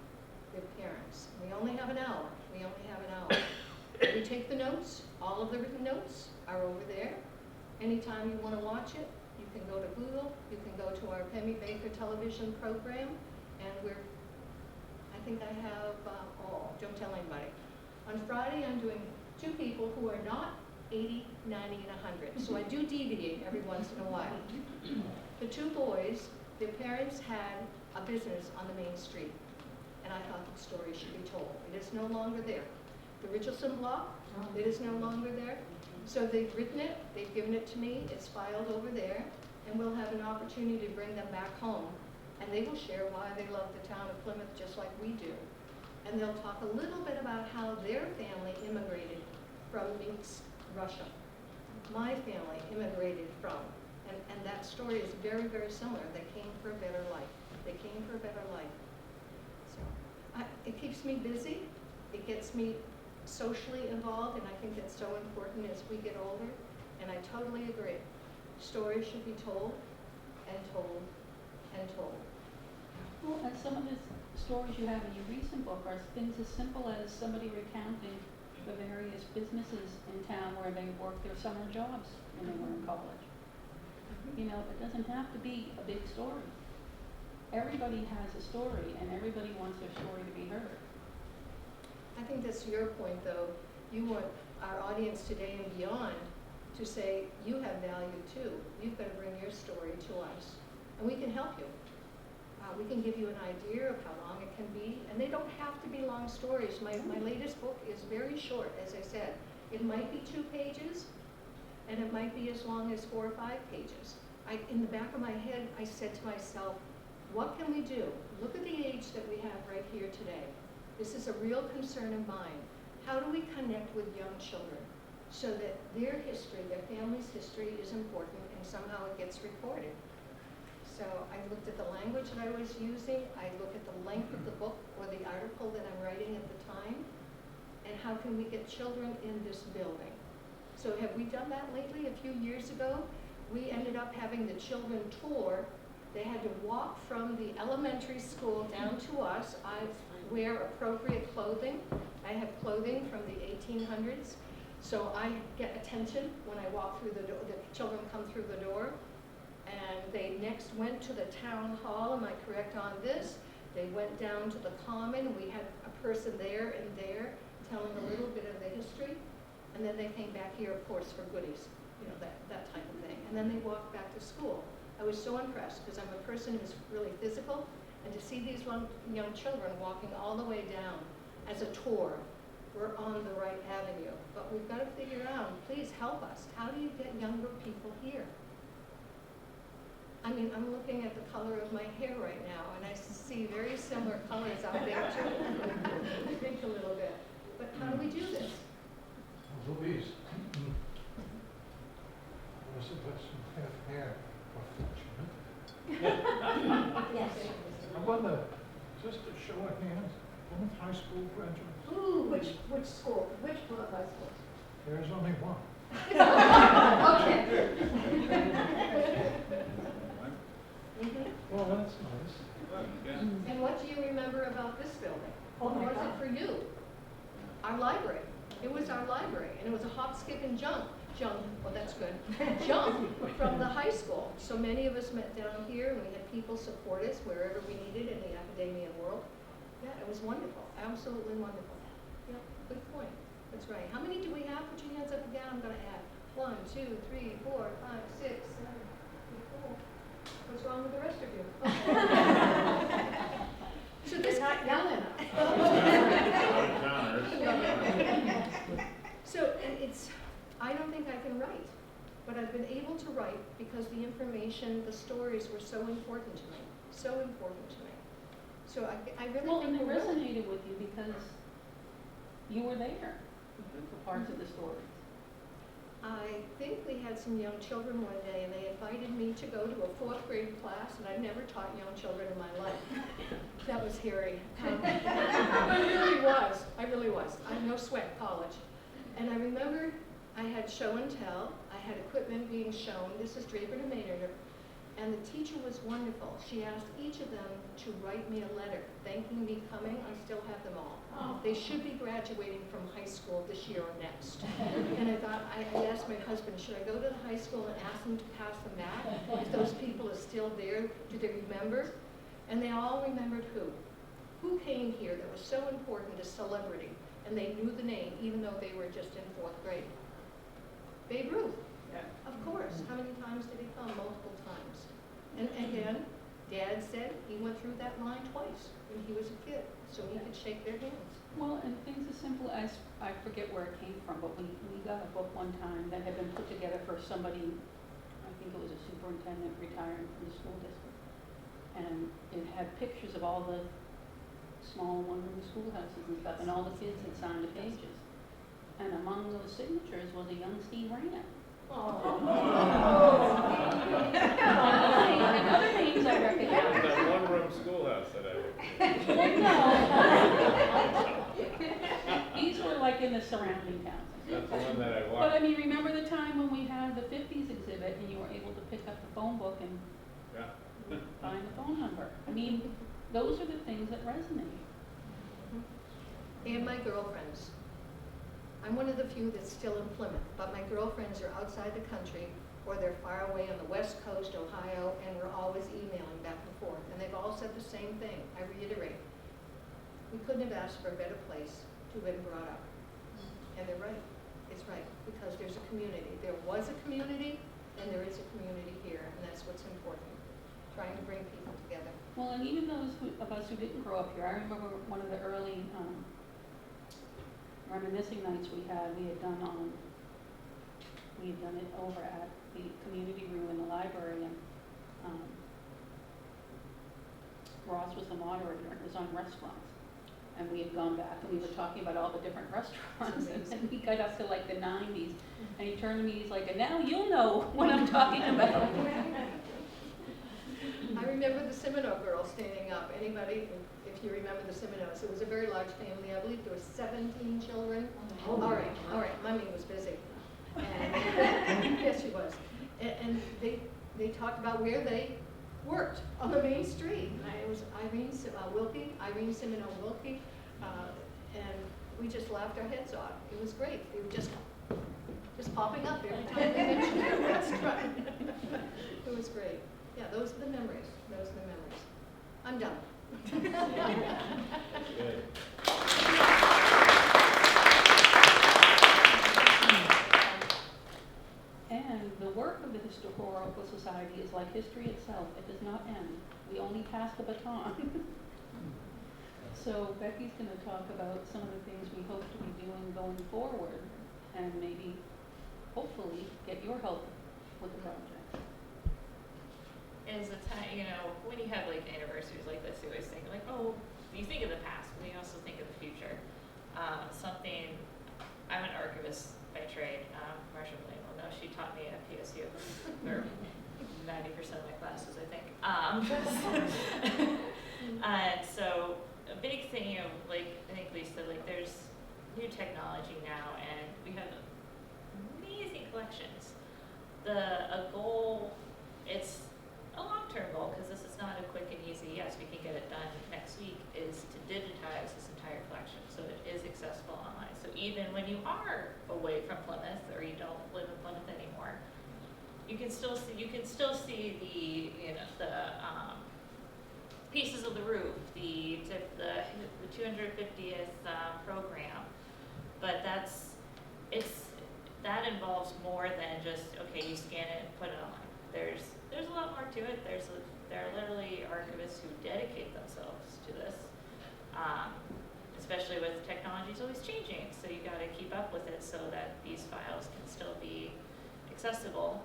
their parents. We only have an hour. We only have an hour. We take the notes. All of the written notes are over there. Anytime you want to watch it, you can go to Google. You can go to our Pemmy Baker television program, and I think I have, don't tell anybody. On Friday, I'm doing 2 people who are not 80, 90, and 100. So I do deviate every once in a while. The 2 boys, their parents had a business on the main street, and I thought the story should be told. It is no longer there. The Richardson block, it is no longer there. So they've written it, they've given it to me, it's filed over there, and we'll have an opportunity to bring them back home, and they will share why they love the town of Plymouth just like we do. And they'll talk a little bit about how their family immigrated from Minsk, Russia. My family immigrated from, and that story is very, very similar. They came for a better life. They came for a better life. So it keeps me busy. It gets me socially involved, and I think that's so important as we get older. And I totally agree. Stories should be told and told and told. Well, and some of the stories you have in your recent book are things as simple as somebody recounting the various businesses in town where they worked their summer jobs when they were in college. You know, it doesn't have to be a big story. Everybody has a story, and everybody wants their story to be heard. I think that's your point, though. You want our audience today and beyond to say, you have value too. You've got to bring your story to us, and we can help you. We can give you an idea of how long it can be, and they don't have to be long stories. My latest book is very short, as I said. It might be 2 pages, and it might be as long as 4 or 5 pages. In the back of my head, I said to myself, what can we do? Look at the age that we have right here today. This is a real concern of mine. How do we connect with young children so that their history, their family's history is important and somehow it gets recorded? So I looked at the language that I was using, I looked at the length of the book or the article that I'm writing at the time, and how can we get children in this building? So have we done that lately? A few years ago, we ended up having the children tour. They had to walk from the elementary school down to us. I wear appropriate clothing. I have clothing from the 1800s. So I get attention when I walk through the door. The children come through the door. And they next went to the town hall. Am I correct on this? They went down to the common. We had a person there and there telling a little bit of the history. And then they came back here, of course, for goodies, you know, that type of thing. And then they walked back to school. I was so impressed because I'm a person who's really physical, and to see these young children walking all the way down as a tour, we're on the right avenue. But we've got to figure out, please help us, how do you get younger people here? I mean, I'm looking at the color of my hair right now, and I see very similar colors out there too. I think a little bit. But how do we do this? Louise, Elizabeth have hair professional. Yes. I wonder, just a show of hands, Plymouth High School graduates. Ooh, which school? Which Plymouth High School? There's only one. Okay. Well, that's nice. And what do you remember about this building? Oh my What was God. it for you? Our library. It was our library, and it was a hop, skip, and jump. Well, that's good. Jump from the high school. So many of us met down here, and we had people support us wherever we needed in the academia world. Yeah, it was wonderful. Absolutely wonderful. Yeah, good point. That's right. How many do we have? Put your hands up again. I'm going to add 1, 2, 3, 4, 5, 6, 7, 8, 4. What's wrong with the rest of you? So this Not young enough. So it's, I don't think I can write, but I've been able to write because the information, the stories were so important to me, so important to me. So I really Well, and think it we're really- resonated with you because you were there for parts of the story. I think we had some young children one day, and they invited me to go to a 4th grade class, and I've never taught young children in my life. That was hairy. I really was. I really was. I no sweat college. And I remember I had show and tell. I had equipment being shown. This is Draper and Maynard. And the teacher was wonderful. She asked each of them to write me a letter thanking me coming. I still have them all. They should be graduating from high school this year or next. And I thought, I asked my husband, should I go to the high school and ask them to pass them back? If those people are still there, do they remember? And they all remembered who. Who came here that was so important, a celebrity, and they knew the name even though they were just in 4th grade. Babe Ruth. Yeah. Of course. How many times did he come? Multiple times. And again, Dad said he went through that line twice when he was a kid, so he could shake their hands. Well, and things as simple as, I forget where it came from, but we got a book one time that had been put together for somebody, I think it was a superintendent retiring from the school district. And it had pictures of all the small one-room schoolhouses and stuff, and all the kids had signed the pages. And among those signatures was a young Steve Rayner. And other names I recognize. That one-room schoolhouse that These were like in the surrounding towns. that's the one that I But walked. I mean, remember the time when we had the 50s exhibit and you were able to pick up the phone book and Yeah. find the phone number? I mean, those are the things that resonate. And my girlfriends. I'm one of the few that's still in Plymouth, but my girlfriends are outside the country or they're far away on the West Coast, Ohio, and we're always emailing back and forth. And they've all said the same thing. I reiterate. We couldn't have asked for a better place to have been brought up. And they're right. It's right, because there's a community. There was a community, and there is a community here, and that's what's important. Trying to bring people together. Well, and even those of us who didn't grow up here, I remember one of the early reminiscing nights we had done it over at the community room in the library, and Ross was the moderator, and it was on restaurants. And we had gone back and we were talking about all the different restaurants, and he got up to like the 90s, and he turned to me, he's like, and now you'll know what I'm talking about. I remember the Seminoe girl standing up. Anybody, if you remember the Seminoes, it was a very large family. I believe there were 17 children. All right. Mummy was busy. And yes, she was. And they talked about where they worked on the main street. It was Irene Seminoe Wilkie, and we just laughed our heads off. It was great. They were just popping up every time they mentioned their restaurant. It was great. Yeah, those are the memories. Those are the memories. I'm done. Good. And the work of the Historical Society is like history itself. It does not end. We only pass the baton. So Becky's going to talk about some of the things we hope to be doing going forward, and maybe, hopefully, get your help with the project. Is a time, when you have like anniversaries like this, you always think like, oh, you think of the past, but you also think of the future. I'm an archivist by trade. Marcia Blaine will know, she taught me at PSU, or 90% of my classes, I think. And so a big thing, like I think Lisa, like there's new technology now, and we have amazing collections. A goal, it's a long-term goal, because this is not a quick and easy, yes, we can get it done next week, is to digitize this entire collection so it is accessible online. So even when you are away from Plymouth, or you don't live in Plymouth anymore, you can still see the pieces of the roof, the 250th program, but that involves more than just, okay, you scan it and put it online. There's a lot more to it. There are literally archivists who dedicate themselves to this, especially with technology is always changing. So you got to keep up with it so that these files can still be accessible.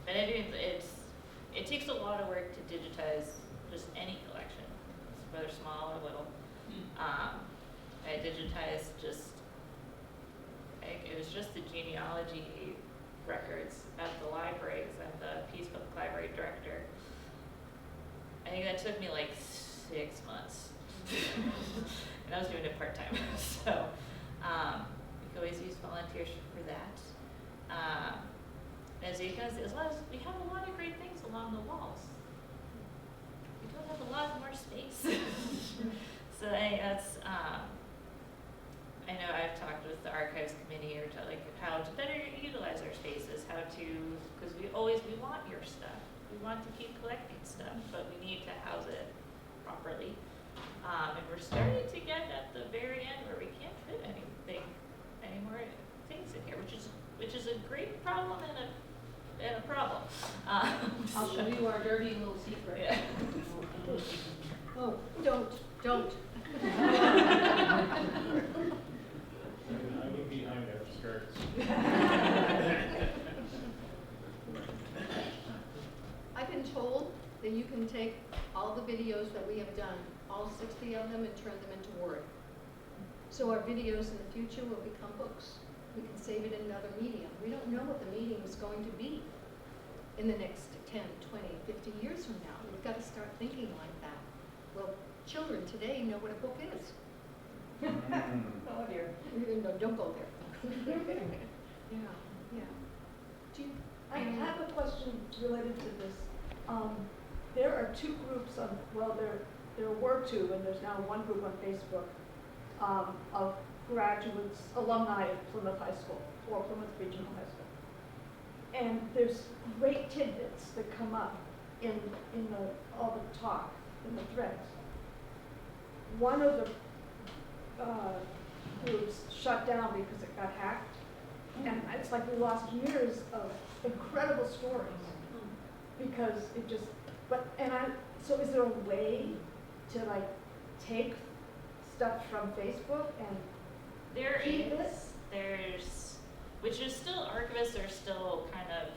And it takes a lot of work to digitize just any collection, whether small or little. I digitized it was just the genealogy records at the library, because I'm the Peace Public Library director. I think that took me like 6 months. And I was doing it part-time. So you can always use volunteers for that. As you guys, as well as we have a lot of great things along the walls. We don't have a lot more space. So that's, I know I've talked with the archives committee or to like how to better utilize our spaces, how to, because we want your stuff. We want to keep collecting stuff, but we need to house it properly. And we're starting to get at the very end where we can't fit any more things in here, which is a great problem and a problem. I'll show you our dirty little secret. Yeah. Oh, don't. I look behind their skirts. I've been told that you can take all the videos that we have done, all 60 of them, and turn them into Word. So our videos in the future will become books. We can save it in another medium. We don't know what the medium is going to be in the next 10, 20, 50 years from now. We've got to start thinking like that. Well, children today know what a book is. Oh dear. No, don't go there. Yeah. Do you, I have a question related to this. There are two groups on, well, there were two, and there's now one group on Facebook, of graduates, alumni of Plymouth High School, or Plymouth Regional High School. And there's great tidbits that come up in all the talk, in the threads. One of the groups shut down because it got hacked. And it's like we lost years of incredible stories because it just, so is there a way to like take stuff from Facebook and There keep it? is, which is still, archivists are still kind of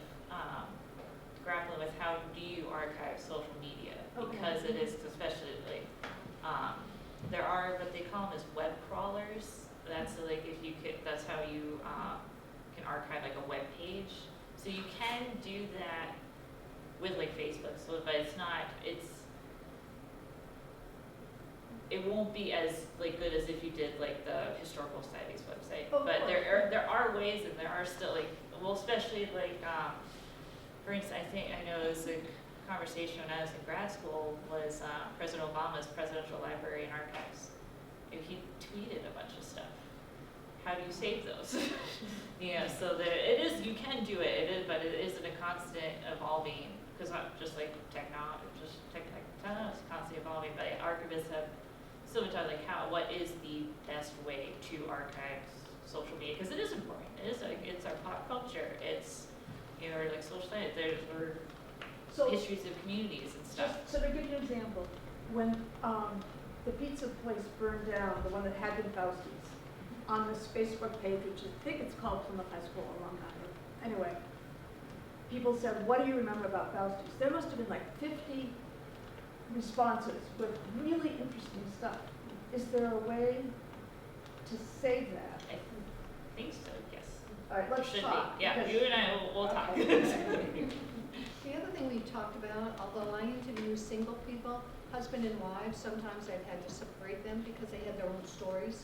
grappling with how do you archive social media, because it is, especially like, there are what they call them as web crawlers. That's like if you could, that's how you can archive like a web page. So you can do that with like Facebook. So, but it won't be as like good as if you did like the Historical Society's website. Of But course. there are ways, and there are still like, well, especially like for instance, I know it was a conversation when I was in grad school was President Obama's Presidential Library and Archives. And he tweeted a bunch of stuff. How do you save those? So it is, you can do it, but it isn't a constant evolving, because not just like technology, it's constantly evolving, but archivists have still been taught like what is the best way to archive social media, because it is important. It is like, it's our pop culture. It's, like social science, there's So issues of communities and stuff. just so to give you an example, when the pizza place burned down, the one that had been Fausti's, on this Facebook page, which I think it's called Plymouth High School Alumni. Anyway, people said, what do you remember about Fausti's? There must have been like 50 responses with really interesting stuff. Is there a way to save that? I think so, yes. All right, let's Should talk. be. Yeah, because- you and I will talk. Okay. The other thing we've talked about, although I interview single people, husband and wives, sometimes I've had to separate them because they had their own stories.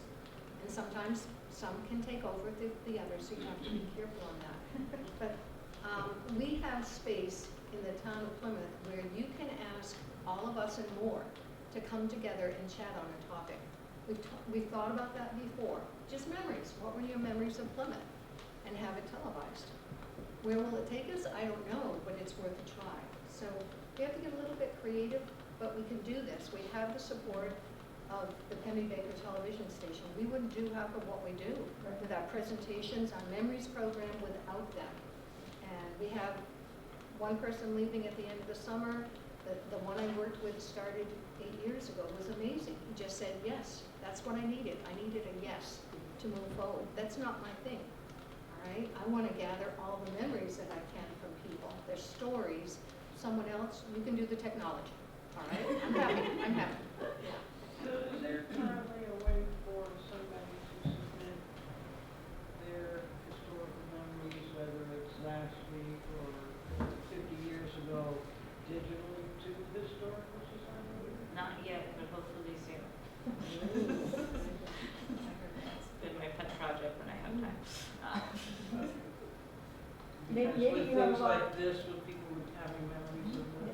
And sometimes some can take over the others, so you have to be careful on that. But we have space in the town of Plymouth where you can ask all of us and more to come together and chat on a topic. We've thought about that before. Just memories. What were your memories of Plymouth? And have it televised. Where will it take us? I don't know, but it's worth a try. So we have to get a little bit creative, but we can do this. We have the support of the Penny Baker television station. We wouldn't do half of what we do with our presentations, our memories program without them. And we have one person leaving at the end of the summer. The one I worked with started 8 years ago. It was amazing. He just said, yes, that's what I needed. I needed a yes to move forward. That's not my thing. Right? I want to gather all the memories that I can from people, their stories. Someone else, you can do the technology. All right? I'm happy. Yeah. So is there currently a way for somebody to submit their historical memories, whether it's last week or 50 years ago, digitally to the Historical Society? Not yet, but hopefully soon. It's been my pet project when I have time. Because maybe with you have things a lot. like this, with people with having memories of the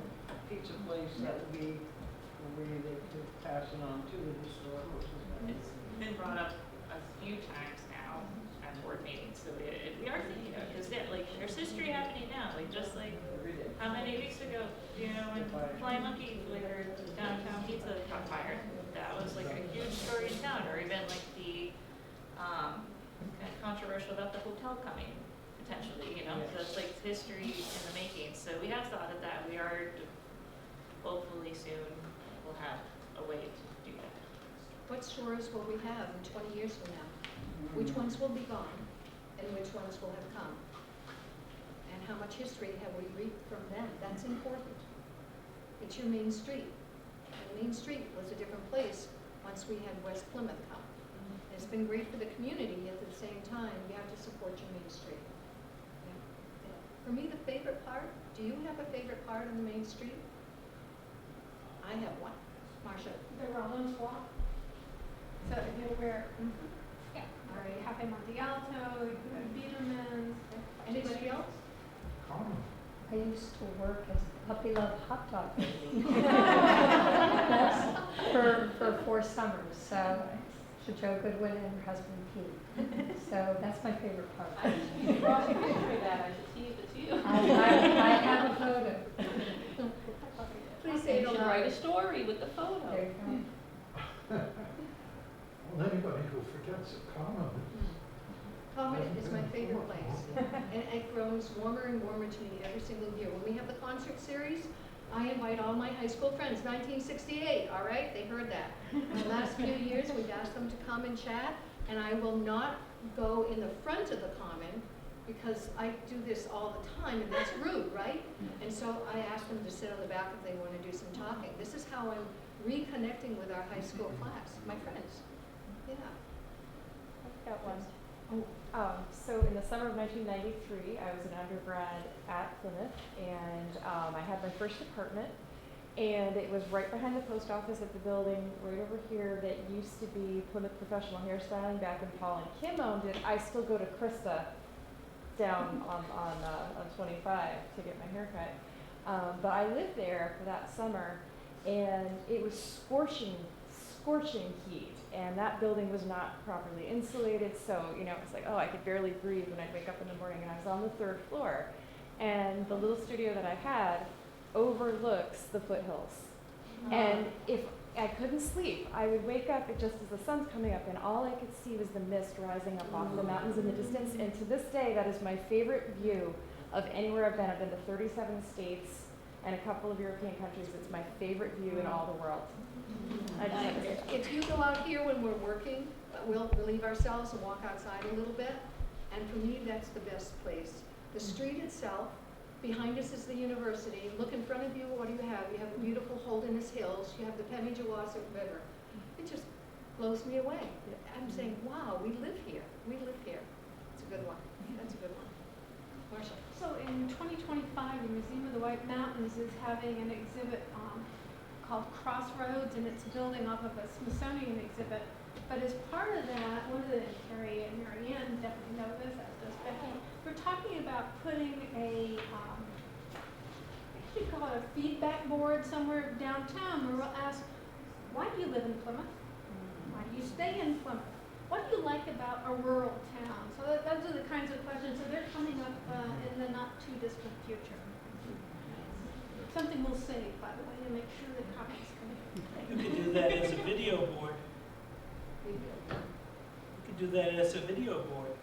pizza place, that would be a way they could pass it on to the historical society. It's been brought up a few times now at board meetings, so we are thinking of it, because like, there's history happening now, like, just like, Every day. how many weeks ago, you know, when Fly Monkey, like, our downtown pizza caught fire, that was like a huge story in town, or even like the, kind of controversial about the hotel coming, potentially, you know, so that's like history in the making, so we have thought of that, we are, hopefully soon, we'll have a way to do that. What stories will we have in 20 years from now? Which ones will be gone and which ones will have come? And how much history have we reaped from them? That's important. It's your main street. And Main Street was a different place once we had West Plymouth come. It's been great for the community, yet at the same time, you have to support your Main Street. Yeah. For me, the favorite part, do you have a favorite part of the Main Street? I have one. Marcia? The Rollins Walk. So you know where, yeah, or Cafe Monte Alto, you go to Biederman's. Anybody else? Common. I used to work as a puppy love hot dog lady. for 4 summers, so for Joe Goodwin and her husband Pete. So that's my favorite part. I should cross a picture of that, I should see if it's you. I have a photo. Please say You it should aloud. write a story with the photo. There you go. Well, anybody who forgets it, common. Common is my favorite place, and it grows warmer and warmer to me every single year. When we have the concert series, I invite all my high school friends, 1968, all right? They heard that. In the last few years, we've asked them to come and chat, and I will not go in the front of the common because I do this all the time, and that's rude, right? And so I ask them to sit on the back if they want to do some talking. This is how I'm reconnecting with our high school class, my friends. Yeah. I've got one. Oh. So in the summer of 1993, I was an undergrad at Plymouth, and I had my first apartment, and it was right behind the post office at the building right over here that used to be Plymouth Professional Hairstyling back when Paul and Kim owned it. I still go to Krista down on 25 to get my hair cut. But I lived there for that summer, and it was scorching heat, and that building was not properly insulated, so, you know, it's like, oh, I could barely breathe when I'd wake up in the morning, and I was on the 3rd floor. And the little studio that I had overlooks the foothills. And if I couldn't sleep, I would wake up just as the sun's coming up, and all I could see was the mist rising up off the mountains in the distance. And to this day, that is my favorite view of anywhere I've been. I've been to 37 states and a couple of European countries. It's my favorite view in all the world. I just have to say that. If you go out here when we're working, we'll relieve ourselves and walk outside a little bit, and for me, that's the best place. The street itself, behind us is the university. Look in front of you, what do you have? You have the beautiful Holderness Hills, you have the Pemigewasset River. It just blows me away. I'm saying, wow, we live here. We live here. It's a good one. That's a good one. Marcia? So in 2025, the Museum of the White Mountains is having an exhibit called Crossroads, and it's building off of a Smithsonian exhibit. But as part of that, one of the, Terry and Mary Ann definitely know this, as does Becky, we're talking about putting a, I should call it a feedback board somewhere downtown where we'll ask, why do you live in Plymouth? Why do you stay in Plymouth? What do you like about a rural town? So those are the kinds of questions. So they're coming up in the not too distant future. Something we'll save, by the way, to make sure the comments come in. You could do that as a video board. You could do that as a video board.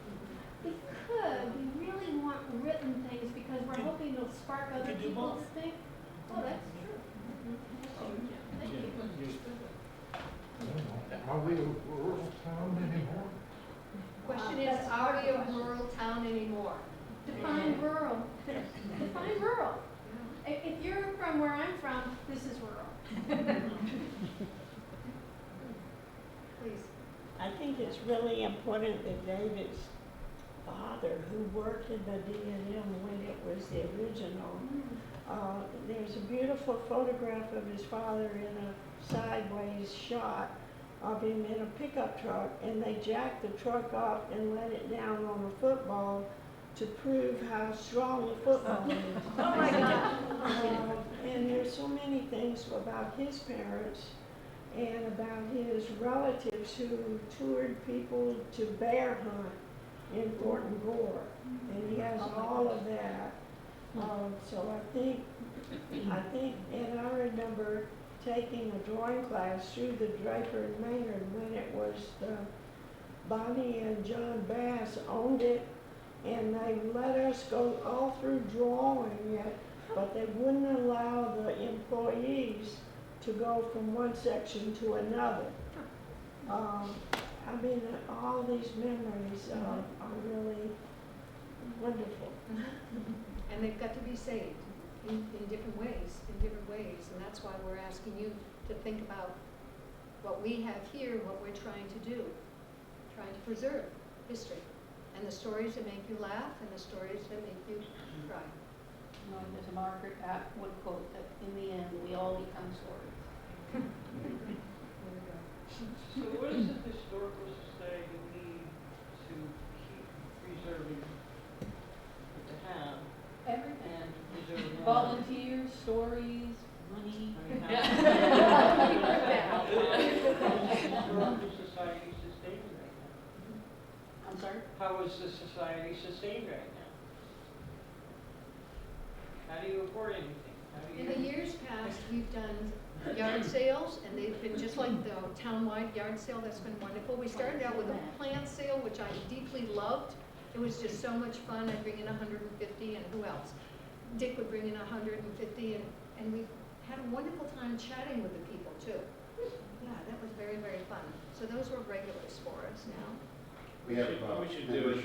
We could. We really want written things because we're hoping it'll spark other could do people both. to think. Oh, that's true. Thank you. Are we a rural town anymore? Question is, are we a rural town anymore? Define rural. Define rural. If you're from where I'm from, this is rural. Please. I think it's really important that David's father, who worked in the D&M when it was the original, there's a beautiful photograph of his father in a sideways shot of him in a pickup truck, and they jacked the truck up and let it down on a football to prove how strong the football is. Oh my God. And there's so many things about his parents and about his relatives who toured people to bear hunt in Fort and Gore. And he has all of that. So I think, and I remember taking a drawing class through the Draper and Maynard when it was the Bonnie and John Bass owned it, and they let us go all through drawing it, but they wouldn't allow the employees to go from one section to another. I mean, all these memories are really wonderful. And they've got to be saved in different ways, and that's why we're asking you to think about what we have here, what we're trying to do, trying to preserve history, and the stories that make you laugh, and the stories that make you cry. You know, there's a Margaret Atwood quote that in the end, we all become stories. So what does the Historical Society need to keep preserving what they have Everything. and preserve? Volunteers, stories, money. I mean, Yeah. how is the Historical Society sustained right now? I'm sorry? How is the society sustained right now? How do you afford anything? How do In you? the years past, we've done yard sales, and they've been just like the townwide yard sale. That's been wonderful. We started out with a plant sale, which I deeply loved. It was just so much fun. I'd bring in 150, and who else? Dick would bring in 150, and we had a wonderful time chatting with the people too. Yeah, that was very, very fun. So those were regulars for us now. What we should do is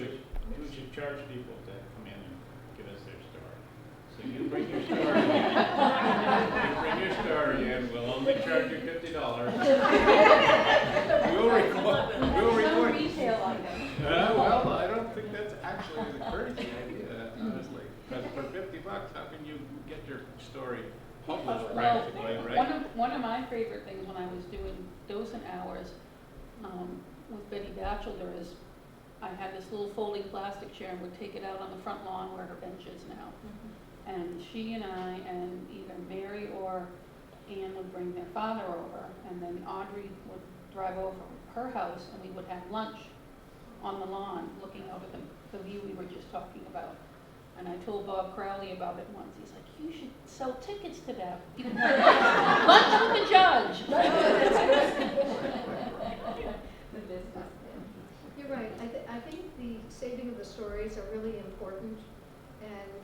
we should charge people to come in and give us their story. So you bring your story in. You bring your story in, we'll only charge you $50. We'll record. Retail item. Well, I don't think that's actually the crazy idea, honestly. Because for $50, how can you get your story published practically, right? One of my favorite things when I was doing docent hours with Betty Batchelder is I had this little folding plastic chair and would take it out on the front lawn where her bench is now. And she and I and either Mary or Ann would bring their father over, and then Audrey would drive over her house, and we would have lunch on the lawn looking out at the view we were just talking about. And I told Bob Crowley about it once. He's like, you should sell tickets to that. You can have lunch with the judge. The business. You're right. I think the saving of the stories are really important. And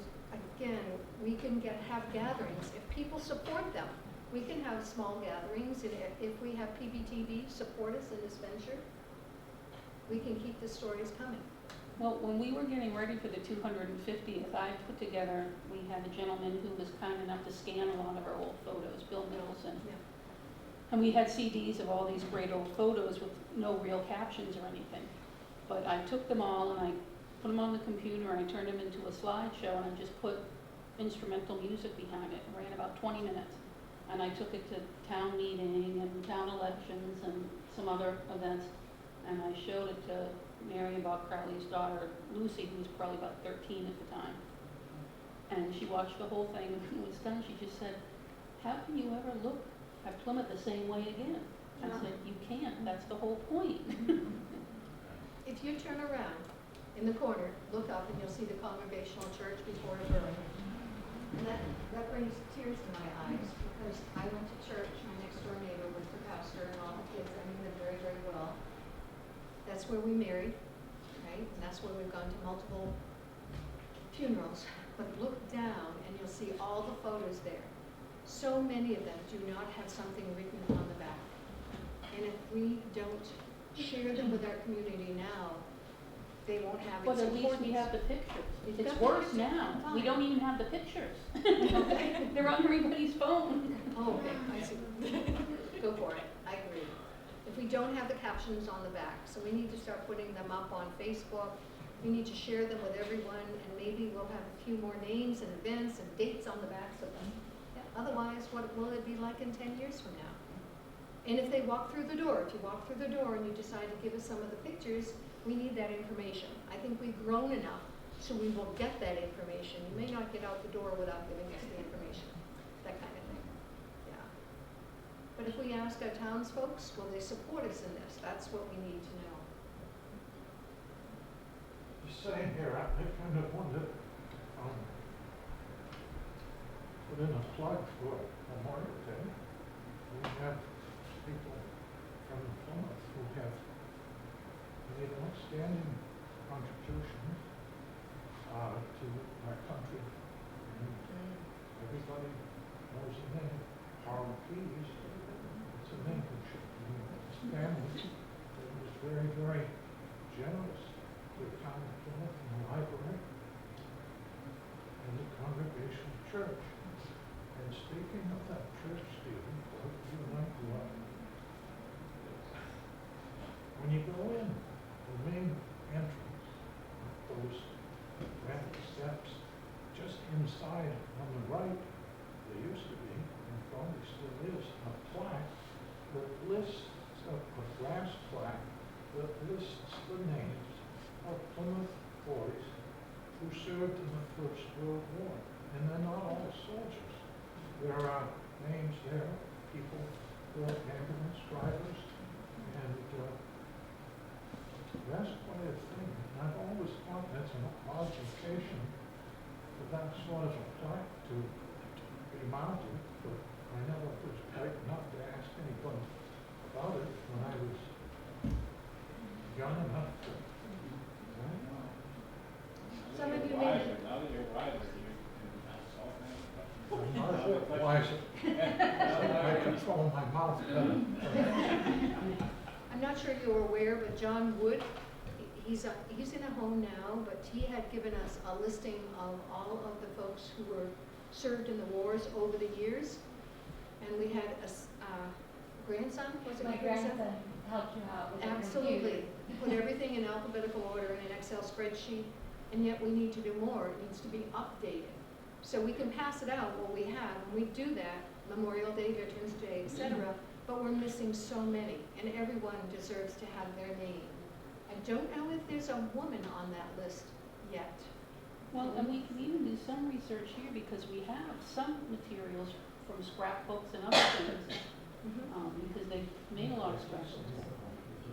again, we can have gatherings. If people support them, we can have small gatherings. And if we have PBTV support us in this venture, we can keep the stories coming. Well, when we were getting ready for the 250th, I put together, we had a gentleman who was kind enough to scan a lot of our old photos, Bill Middleton. Yeah. And we had CDs of all these great old photos with no real captions or anything. But I took them all and I put them on the computer and I turned them into a slideshow and I just put instrumental music behind it. It ran about 20 minutes. And I took it to town meeting and town elections and some other events. And I showed it to Mary about Crowley's daughter, Lucy, who was probably about 13 at the time. And she watched the whole thing, and when it was done, she just said, how can you ever look at Plymouth the same way again? I said, you can't, that's the whole point. If you turn around in the corner, look up, and you'll see the Congregational Church before it burned. And that brings tears to my eyes, because I went to church, my next door neighbor was the pastor, and all the kids, I knew them very, very well. That's where we married, right? And that's where we've gone to multiple funerals. But look down and you'll see all the photos there. So many of them do not have something written on the back. And if we don't share them with our community now, they won't have its But at least we importance. have the pictures. You've It's got the worse pictures, now. fine. We don't even have the pictures. They're on everybody's phone. Oh, okay, I see. Go for it, I agree. If we don't have the captions on the back, so we need to start putting them up on Facebook. We need to share them with everyone, and maybe we'll have a few more names and events and dates on the backs of them. Yeah, otherwise, what will it be like in 10 years from now? And if they walk through the door, if you walk through the door and you decide to give us some of the pictures, we need that information. I think we've grown enough So we will get that information. You may not get out the door without giving us the information, that kind of thing, yeah. But if we ask our townsfolk, will they support us in this? That's what we need to know. Just saying here, I kind of wonder, put in a plug for Memorial Day. We have people from Plymouth who have made outstanding contributions to our country. And everybody knows the name, Harlan Keyes. It's a name that should be his family. It was very, very generous to the town of Plymouth and the library and the Congregational Church. And speaking of that church, Stephen, you might love. When you go in, the main entrance, those ramp steps, just inside on the right, there used to be, and probably still is, a plaque that lists, a brass plaque that lists the names of Plymouth boys who served in the First World War. And they're not all soldiers. There are names there, people who are ambulance drivers, and that's quite a thing. And I've always thought that's an odd occasion for that sort of a plaque to be mounted, but I never was bright enough to ask anybody about it when I was young enough to. Some of you You're may, wiser. Now that you're wiser, you can ask all kinds of questions. I'm not a bit wiser. I control my mouth better. I'm not sure you're aware, but John Wood, he's in a home now, but he had given us a listing of all of the folks who were served in the wars over the years. And we had a grandson, was it My my grandson? grandson helped you out with the Absolutely. Put everything in alphabetical order in an Excel spreadsheet, and yet we need to do more. It needs to be updated. So we can pass it out what we have, and we do that, Memorial Day, Veterans Day, etc., but we're missing so many, and everyone deserves to have their name. I don't know if there's a woman on that list yet. Well, and we can even do some research here because we have some materials from scrapbooks and other things, because they made a lot of scrapbooks.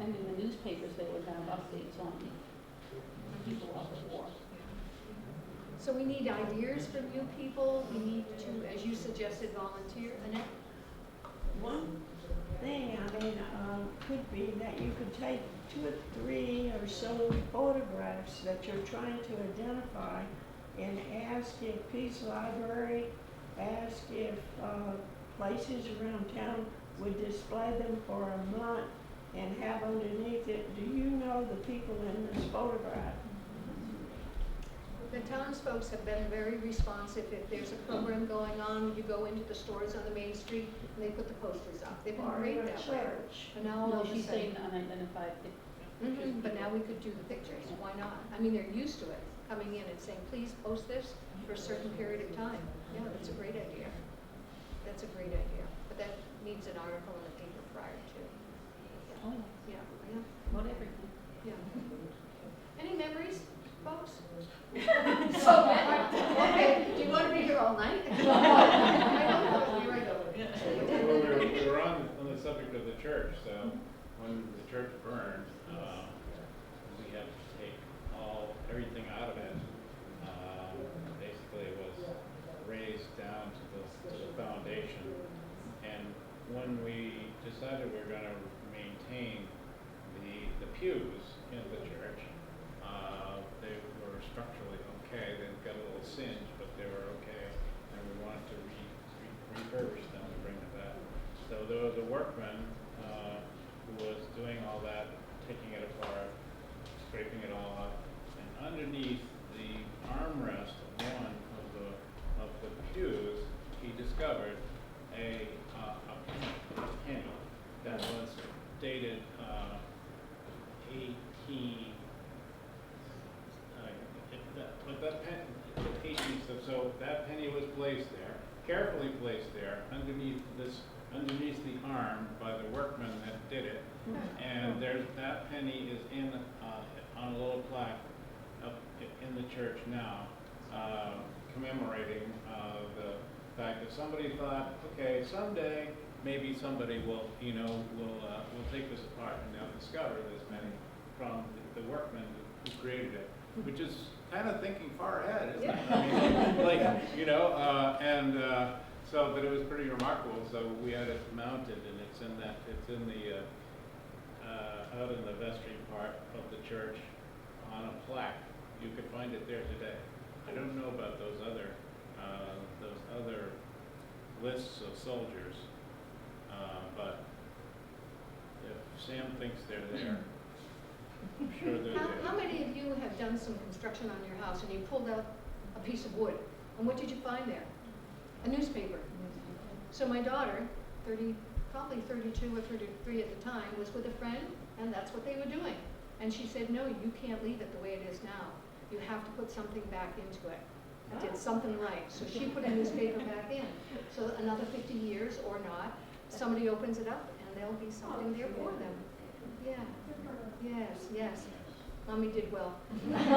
And in the newspapers, they would have updates on people of the war. So we need ideas from you people. We need to, as you suggested, volunteer. Annette? One thing, could be that you could take 2 or 3 or so photographs that you're trying to identify and ask if Peace Library, ask if places around town would display them for a month and have underneath it, do you know the people in this photograph? The townsfolk have been very responsive. If there's a program going on, you go into the stores on the main street and they put the posters up. They've been Or great in a that way. church? And now all No, of a she's saying sudden, unidentified. but now we could do the pictures. Why not? I mean, they're used to it, coming in and saying, please post this for a certain period of time. Yeah, that's a great idea. That's a great idea. But that needs an article in the paper prior to. Oh, Yeah, yeah, what everything. yeah. Any memories, folks? So many. Okay, do you want to be here all night? I don't know, here I go. Well, we were on the subject of the church, so when the church burned, we had to take everything out of it. Basically, it was raised down to the foundation. And when we decided we were going to maintain the pews in the church, they were structurally okay. They got a little singe, but they were okay. And we wanted to refurbish them and bring them back. So there was a workman who was doing all that, taking it apart, scraping it all up, and underneath the armrest of one of the pews, he discovered a penny that was dated 18. So that penny was placed there, carefully placed there, underneath the arm by the workman that did it. And that penny is on a little plaque up in in the church now, commemorating the fact that somebody thought, okay, someday maybe somebody will, will take this apart and they'll discover there's many from the workmen who created it, which is kind of thinking far ahead, isn't it? I mean, but it was pretty remarkable. So we had it mounted, and it's in the out in the vestry part of the church on a plaque. You could find it there today. I don't know about those other lists of soldiers, but if Sam thinks they're there, I'm sure they're there. How many of you have done some construction on your house and you pulled out a piece of wood? And what did you find there? A newspaper. So my daughter, probably 32 or 33 at the time, was with a friend, and that's what they were doing. And she said, no, you can't leave it the way it is now. You have to put something back into it. I did something right. So she put a newspaper back in. So another 50 years or not, somebody opens it up and there'll be something there for them. Yeah. Yes, yes. Mommy did well. Yeah.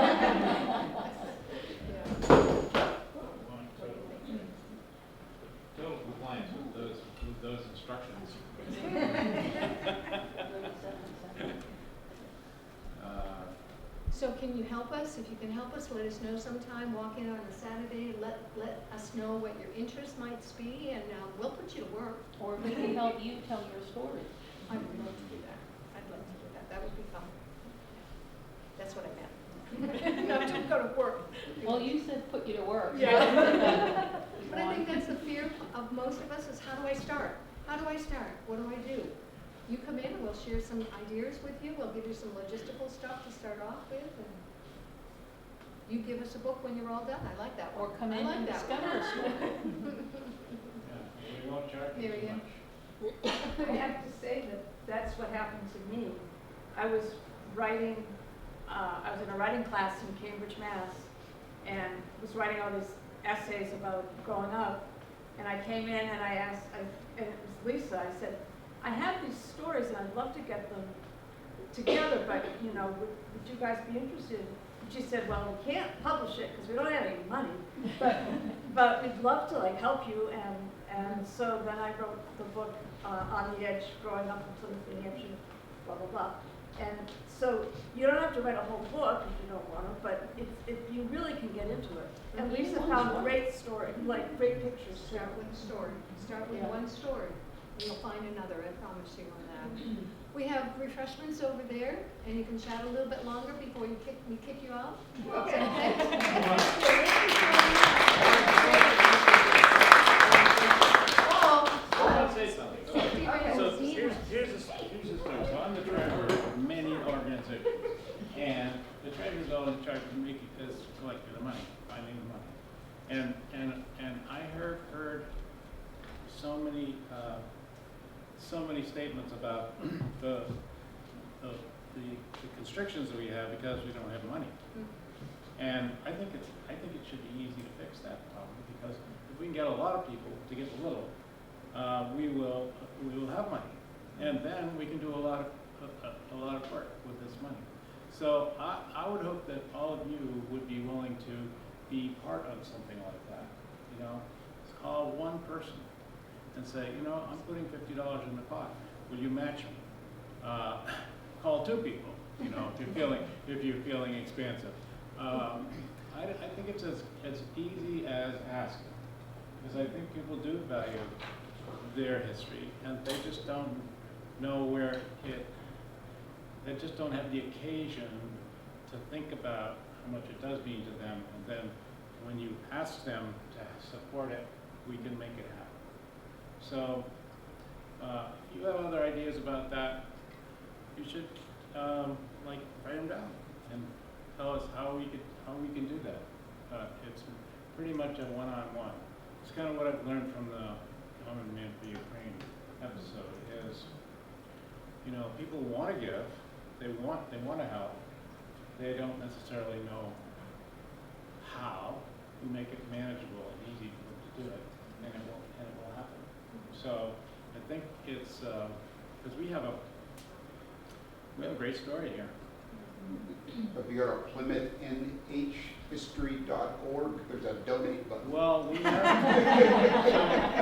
Total compliance with those instructions. So can you help us? If you can help us, let us know sometime. Walk in on a Saturday. Let us know what your interest might be, and we'll put you to work. Or we can help you tell your story. I would love to do that. I'd love to do that. That would be fun. That's what I meant. Not to go to work. Well, you said put you to work. Yeah. But I think that's the fear of most of us is, how do I start? How do I start? What do I do? You come in and we'll share some ideas with you. We'll give you some logistical stuff to start off with. And you give us a book when you're all done. I like that one. Or come I in like and that discover one. a story. Yeah, we won't charge you Mary too Ann. much. I have to say that that's what happened to me. I was writing, I was in a writing class in Cambridge, Mass, and was writing all these essays about growing up. And I came in and I asked, and it was Lisa, I said, I have these stories and I'd love to get them together, but would you guys be interested? And she said, well, we can't publish it because we don't have any money, but we'd love to help you. And so then I wrote the book On the Edge, Growing Up in Plymouth, New Hampshire, blah, blah, blah. And so you don't have to write a whole book if you don't want to, but you really can get into it. And Lisa found a great story, great pictures. Start with a story. Start with one story. You'll find another, I promise you on that. We have refreshments over there, and you can chat a little bit longer before we kick you out. Okay. I want to say something. So here's the thing. So I'm the treasurer of many organizations, and the treasurer is all in charge of making this, collecting the money, finding the money, and I heard so many statements about the constrictions that we have because we don't have money. And I think it should be easy to fix that problem, because if we can get a lot of people to give a little, we will have money, and then we can do a lot of work with this money. So I would hope that all of you would be willing to be part of something like that. Call one person and say, I'm putting $50 in the pot. Will you match me? Call two people. If you're feeling expansive. I think it's as easy as asking, because I think people do value their history, and they just don't know where they just don't have the occasion to think about how much it does mean to them, and then when you ask them to support it, we can make it happen. So, if you have other ideas about that, you should write them down and tell us how we can do that. It's pretty much a one-on-one. It's kind of what I've learned from the Common Man for Ukraine episode is, people want to give, they want to help, they don't necessarily know how. We make it manageable and easy for them to do it, and it will happen. So I think it's because we have a great story here. If you go to PlymouthNHhistory.org, there's a donate button. Well, we have,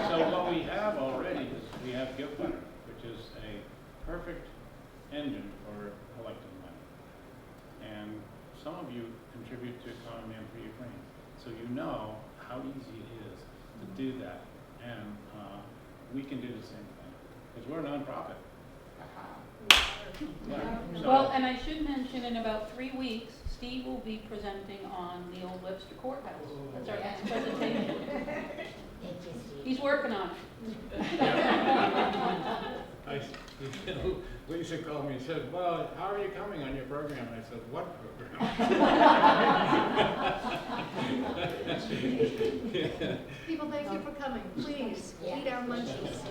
so what we have already is we have GiveButter, which is a perfect engine for collecting money. And some of you contribute to Common Man for Ukraine, so you know how easy it is to do that. And we can do the same thing, because we're a nonprofit. Yeah, so- Well, and I should mention, in about 3 weeks, Steve will be presenting on the Old Webster Courthouse. That's our next presentation. Thank you, Steve. He's working on it. Lisa called me and said, well, how are you coming on your program? And I said, what program? People, thank you for coming. Please, eat our munchies.